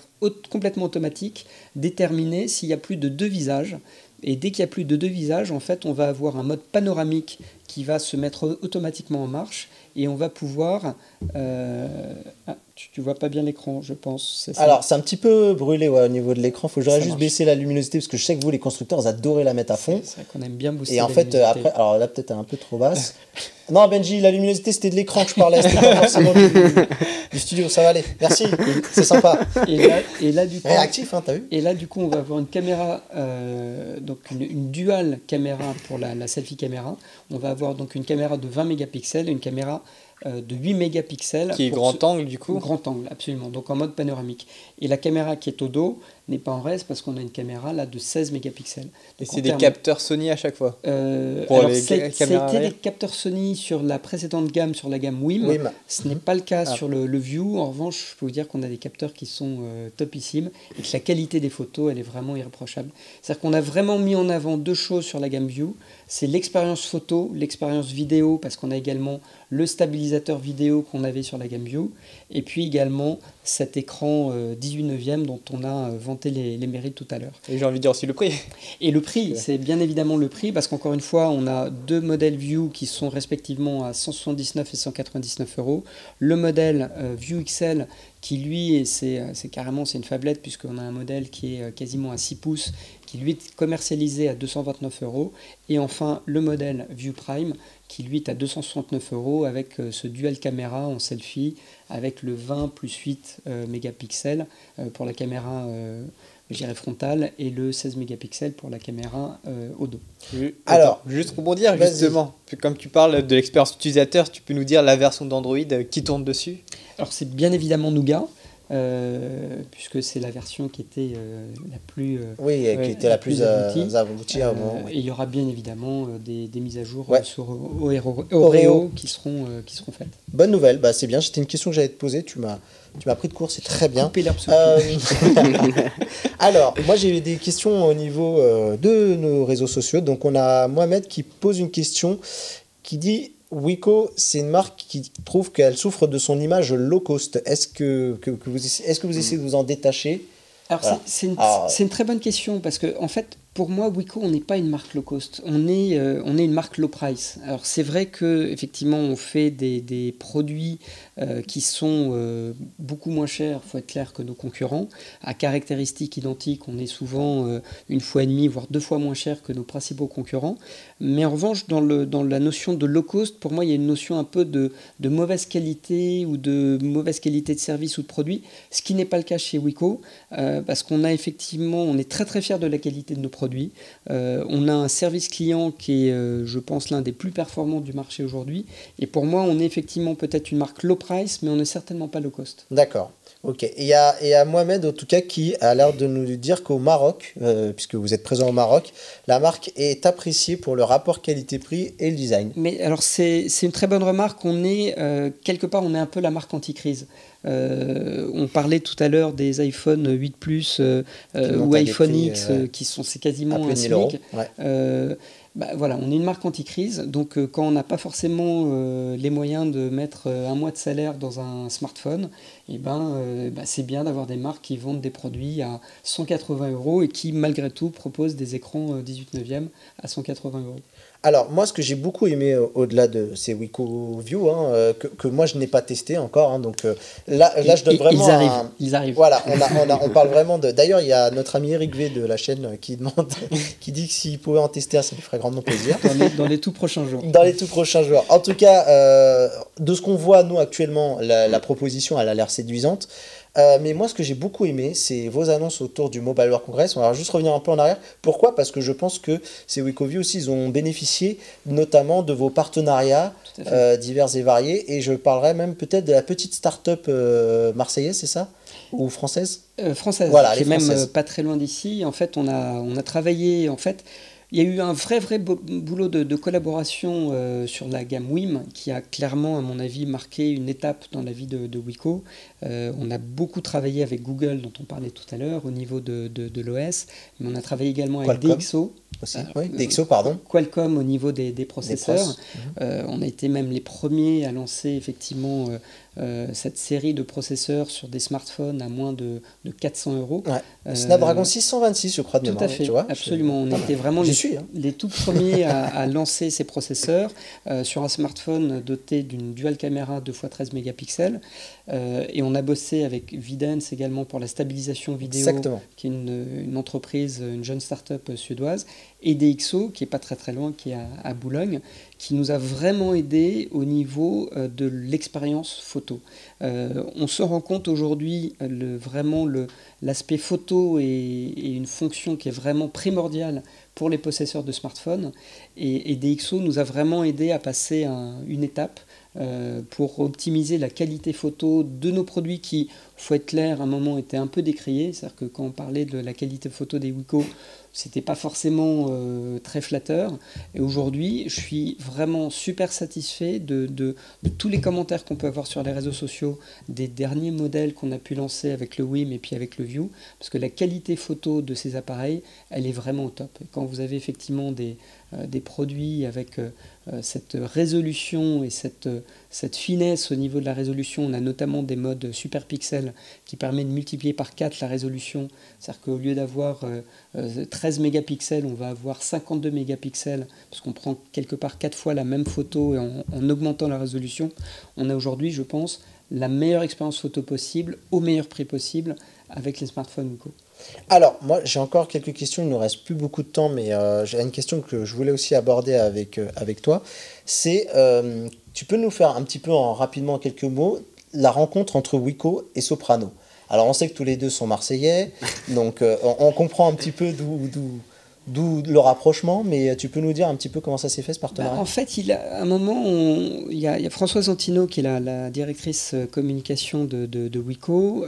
complètement automatique déterminer s'il y a plus de 2 visages. Et dès qu'il y a plus de 2 visages, en fait, on va avoir un mode panoramique qui va se mettre automatiquement en marche et on va pouvoir... tu vois pas bien l'écran, je pense. C'est ça. Alors, c'est un petit peu brûlé au niveau de l'écran. Faut que j'aurais Ça juste marche. baisser la luminosité parce que je sais que vous, les constructeurs, vous adorez la mettre à fond. C'est vrai qu'on aime bien booster Et en la fait, luminosité. après, alors là, peut-être un peu trop basse. Non, Benji, la luminosité, c'était de l'écran que je parlais. C'était pas forcément du studio. Ça va aller. Merci. C'est sympa. Et là, du coup, Réactif, hein, t'as vu? Et là, du coup, on va avoir une caméra, donc une dual caméra pour la selfie caméra. On va avoir donc une caméra de 20 mégapixels et une caméra de 8 mégapixels. Qui est grand angle du coup. Grand angle, absolument, donc en mode panoramique. Et la caméra qui est au dos n'est pas en reste parce qu'on a une caméra là de 16 mégapixels. Et Donc, c'est en des termes- capteurs Sony à chaque fois. Pour alors, les ça a caméras été des arrière. capteurs Sony sur la précédente gamme, sur la gamme WIM. Oui, Ce n'est pas le cas Ah. sur le View. En revanche, je peux vous dire qu'on a des capteurs qui sont topissimes et que la qualité des photos, elle est vraiment irréprochable. C'est-à-dire qu'on a vraiment mis en avant 2 choses sur la gamme View. C'est l'expérience photo, l'expérience vidéo, parce qu'on a également le stabilisateur vidéo qu'on avait sur la gamme View, et puis également cet écran 18 neuvième dont on a vanté les mérites tout à l'heure. Et j'ai envie de dire aussi le prix. Et le prix, c'est bien évidemment le prix, parce qu'encore une fois, on a 2 modèles View qui sont respectivement à 179 et 199 euros. Le modèle View XL qui lui, et c'est carrément c'est une fablette, puisqu'on a un modèle qui est quasiment à 6 pouces, qui lui est commercialisé à 229 euros. Et enfin, le modèle View Prime qui lui est à 269 euros avec ce dual caméra en selfie, avec le 20 plus 8 mégapixels pour la caméra je dirais frontale et le 16 mégapixels pour la caméra au dos. Alors, Attends, juste rebondir vas-y. justement. Comme tu parles de l'expérience utilisateur, tu peux nous dire la version d'Android qui tourne dessus? Alors c'est bien évidemment Nougat, puisque c'est la version qui était la plus... Oui, Ouais, qui était la plus aboutie. aboutie à un moment, oui. Et il y aura bien évidemment des mises à jour Ouais. sur Oreo. Oreo qui seront faites. Bonne nouvelle, bah, c'est bien. C'était une question que j'allais te poser. Tu m'as pris de court, c'est très bien. Couper l'herbe sous le pied. Alors, moi j'ai des questions au niveau de nos réseaux sociaux. Donc on a Mohamed qui pose une question qui dit Wiko, c'est une marque qui trouve qu'elle souffre de son image low cost. Est-ce que vous essayez de vous en détacher? Alors Voilà. c'est une très bonne question parce que en fait pour moi Wiko on n'est pas une marque low cost, on est une marque low price. Alors c'est vrai que effectivement on fait des produits qui sont beaucoup moins chers, faut être clair, que nos concurrents, à caractéristiques identiques. On est souvent une fois et demie voire 2 fois moins cher que nos principaux concurrents. Mais en revanche dans la notion de low cost, pour moi il y a une notion un peu de mauvaise qualité ou de mauvaise qualité de service ou de produit, ce qui n'est pas le cas chez Wiko. Parce qu'on a effectivement, on est très très fiers de la qualité de nos produits. On a un service client qui est, je pense, l'un des plus performants du marché aujourd'hui. Et pour moi, on est effectivement peut-être une marque low price, mais on n'est certainement pas low cost. D'accord. Ok. Et il y a Mohamed, en tout cas, qui a l'air de nous dire qu'au Maroc, puisque vous êtes présent au Maroc, la marque est appréciée pour le rapport qualité-prix et le design. Mais alors, c'est une très bonne remarque. On est, quelque part, on est un peu la marque anti-crise. On parlait tout à l'heure des iPhone 8 Plus ou à des iPhone prix, X, c'est À quasiment plus un de 1000 euros. SMIC. Ouais. Voilà, on est une marque anti-crise, donc quand on n'a pas forcément les moyens de mettre un mois de salaire dans un smartphone, c'est bien d'avoir des marques qui vendent des produits à 180 euros et qui malgré tout proposent des écrans 18 neuvième à 180 euros. Alors, moi, ce que j'ai beaucoup aimé au-delà de ces Wiko View, que moi je n'ai pas testé encore, hein, donc là, je donne vraiment. Ils arrivent. Voilà, on parle vraiment de. D'ailleurs, il y a notre ami Eric V de la chaîne qui qui dit que s'il pouvait en tester un, ça lui ferait grandement plaisir. Dans les tout prochains jours. Dans les tout prochains jours. En tout cas, de ce qu'on voit, nous, actuellement, la proposition, elle a l'air séduisante. Mais moi, ce que j'ai beaucoup aimé, c'est vos annonces autour du Mobile World Congress. On va juste revenir un peu en arrière. Pourquoi? Parce que je pense que ces WicoView aussi, ils ont bénéficié notamment de vos partenariats Tout à fait. divers et variés. Et je parlerai même peut-être de la petite start-up marseillaise, c'est ça? Ou française? Française, Voilà, qui les est même françaises. pas très loin d'ici. En fait, on a travaillé. En fait, Il y a eu un vrai boulot de collaboration sur la gamme WIM qui a clairement, à mon avis, marqué une étape dans la vie de Wiko. On a beaucoup travaillé avec Google, dont on parlait tout à l'heure, au niveau de l'OS, mais on a travaillé également avec Qualcomm DxO. Aussi. Oui, DxO, pardon. Qualcomm au niveau des processeurs. On a été même les premiers à lancer effectivement cette série de processeurs sur des smartphones à moins de 400 €. Ouais. Snapdragon 626, je crois, de mémoire. Tout à fait, tu vois, absolument. On était vraiment les tout premiers à lancer ces processeurs sur un smartphone doté d'une dual caméra 2x13 mégapixels. Et on a bossé avec Vidence également pour la stabilisation vidéo, qui est une entreprise, une jeune start-up suédoise, et DxO, qui est pas très loin, qui est à Boulogne, qui nous a vraiment aidé au niveau de l'expérience photo. On se rend compte aujourd'hui vraiment l'aspect photo est une fonction qui est vraiment primordiale pour les possesseurs de smartphones, et DxO nous a vraiment aidé à passer une étape pour optimiser la qualité photo de nos produits qui, faut être clair, à un moment étaient un peu décriés. C'est-à-dire que quand on parlait de la qualité photo des Wiko, c'était pas forcément très flatteur. Et aujourd'hui, je suis vraiment super satisfait de tous les commentaires qu'on peut avoir sur les réseaux sociaux, des derniers modèles qu'on a pu lancer avec le WIM et puis avec le View, parce que la qualité photo de ces appareils, elle est vraiment au top. Et quand vous avez effectivement des produits avec cette résolution et cette finesse au niveau de la résolution, on a notamment des modes super pixels qui permettent de multiplier par 4 la résolution. C'est-à-dire qu'au lieu d'avoir 13 mégapixels, on va avoir 52 mégapixels, parce qu'on prend quelque part 4 fois la même photo et en augmentant la résolution. On a aujourd'hui, je pense, la meilleure expérience photo possible, au meilleur prix possible, avec les smartphones Wiko. Alors, moi, j'ai encore quelques questions. Il ne nous reste plus beaucoup de temps, mais j'ai une question que je voulais aussi aborder avec toi. C'est, tu peux nous faire un petit peu rapidement en quelques mots, la rencontre entre Wiko et Soprano. Alors, on sait que tous les deux sont marseillais, donc on comprend un petit peu d'où le rapprochement, mais tu peux nous dire un petit peu comment ça s'est fait, ce partenariat? En fait, à un moment, il y a Françoise Antino, qui est la directrice communication de Wiko.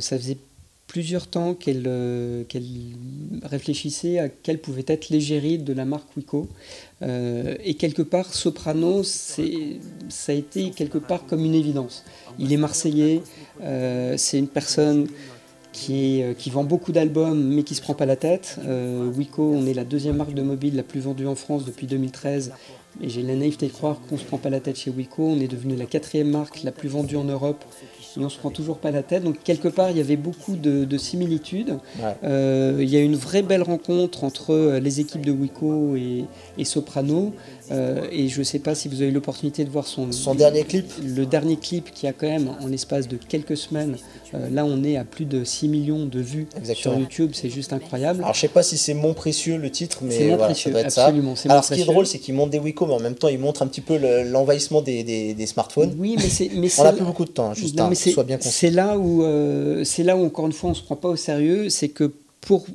Ça faisait plusieurs temps qu'elle réfléchissait à quelle pouvait être l'égérie de la marque Wiko. Et quelque part, Soprano, ça a été quelque part comme une évidence. Il est marseillais, c'est une personne qui vend beaucoup d'albums mais qui ne se prend pas la tête. Wiko, on est la deuxième marque de mobile la plus vendue en France depuis 2013. Et j'ai la naïveté de croire qu'on ne se prend pas la tête chez Wiko. On est devenu la quatrième marque la plus vendue en Europe et on ne se prend toujours pas la tête. Donc quelque part, il y avait beaucoup de similitudes. Ouais. Il y a une vraie belle rencontre entre les équipes de Wiko et Soprano. Et je ne sais pas si vous avez eu l'opportunité de voir son dernier clip. Le dernier clip qui a quand même, en l'espace de quelques semaines, là on est à plus de 6 millions de vues. Exactement. Sur YouTube, c'est juste incroyable. Alors je ne sais pas si c'est Mon Précieux le titre, mais c'est voilà, précieux, ça doit être absolument, ça. Alors ce qui est drôle, c'est qu'il montre des Wiko, mais en même temps il montre un petit peu l'envahissement des smartphones. Oui, mais on n'a plus beaucoup de temps, juste non, soit bien conscient. C'est là où encore une fois on ne se prend pas au sérieux, c'est que pour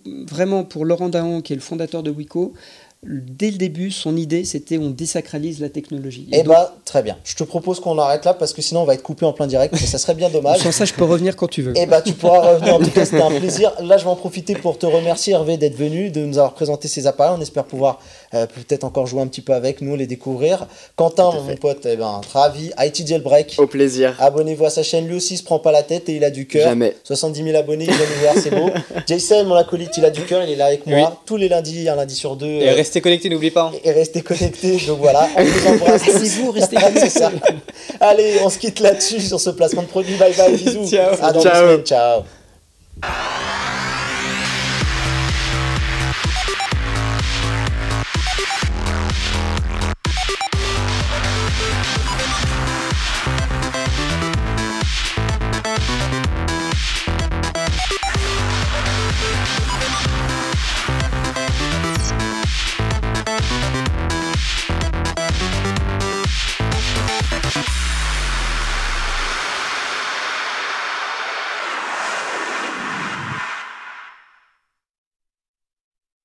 Laurent Dahan, qui est le fondateur de Wiko, dès le début, son idée, c'était on désacralise la technologie. Et donc, très bien. Je te propose qu'on arrête là parce que sinon on va être coupé en plein direct et ça serait bien dommage. Sans ça, je peux revenir quand tu veux. Et tu pourras revenir. En tout cas, c'était un plaisir. Là, je vais en profiter pour te remercier, Hervé, d'être venu, de nous avoir présenté ces appareils. On espère pouvoir peut-être encore jouer un petit peu avec nous, les découvrir. Quentin, mon pote, ravi. IT Jailbreak. Au plaisir. Abonnez-vous à sa chaîne. Lui aussi, il se prend pas la tête et il a du cœur. Jamais. 70 000 abonnés, il vient nous voir, c'est beau. Jason, mon acolyte, il a du cœur, il est là avec moi. Oui. Tous les lundis, un lundi sur deux. Et restez connectés, n'oubliez pas. Et restez connectés, donc voilà, on vous embrasse. C'est vous, restez connectés. Allez, on se quitte là-dessus sur ce placement de produit. Bye bye, bisous. Ciao. À dans 2 semaines, ciao.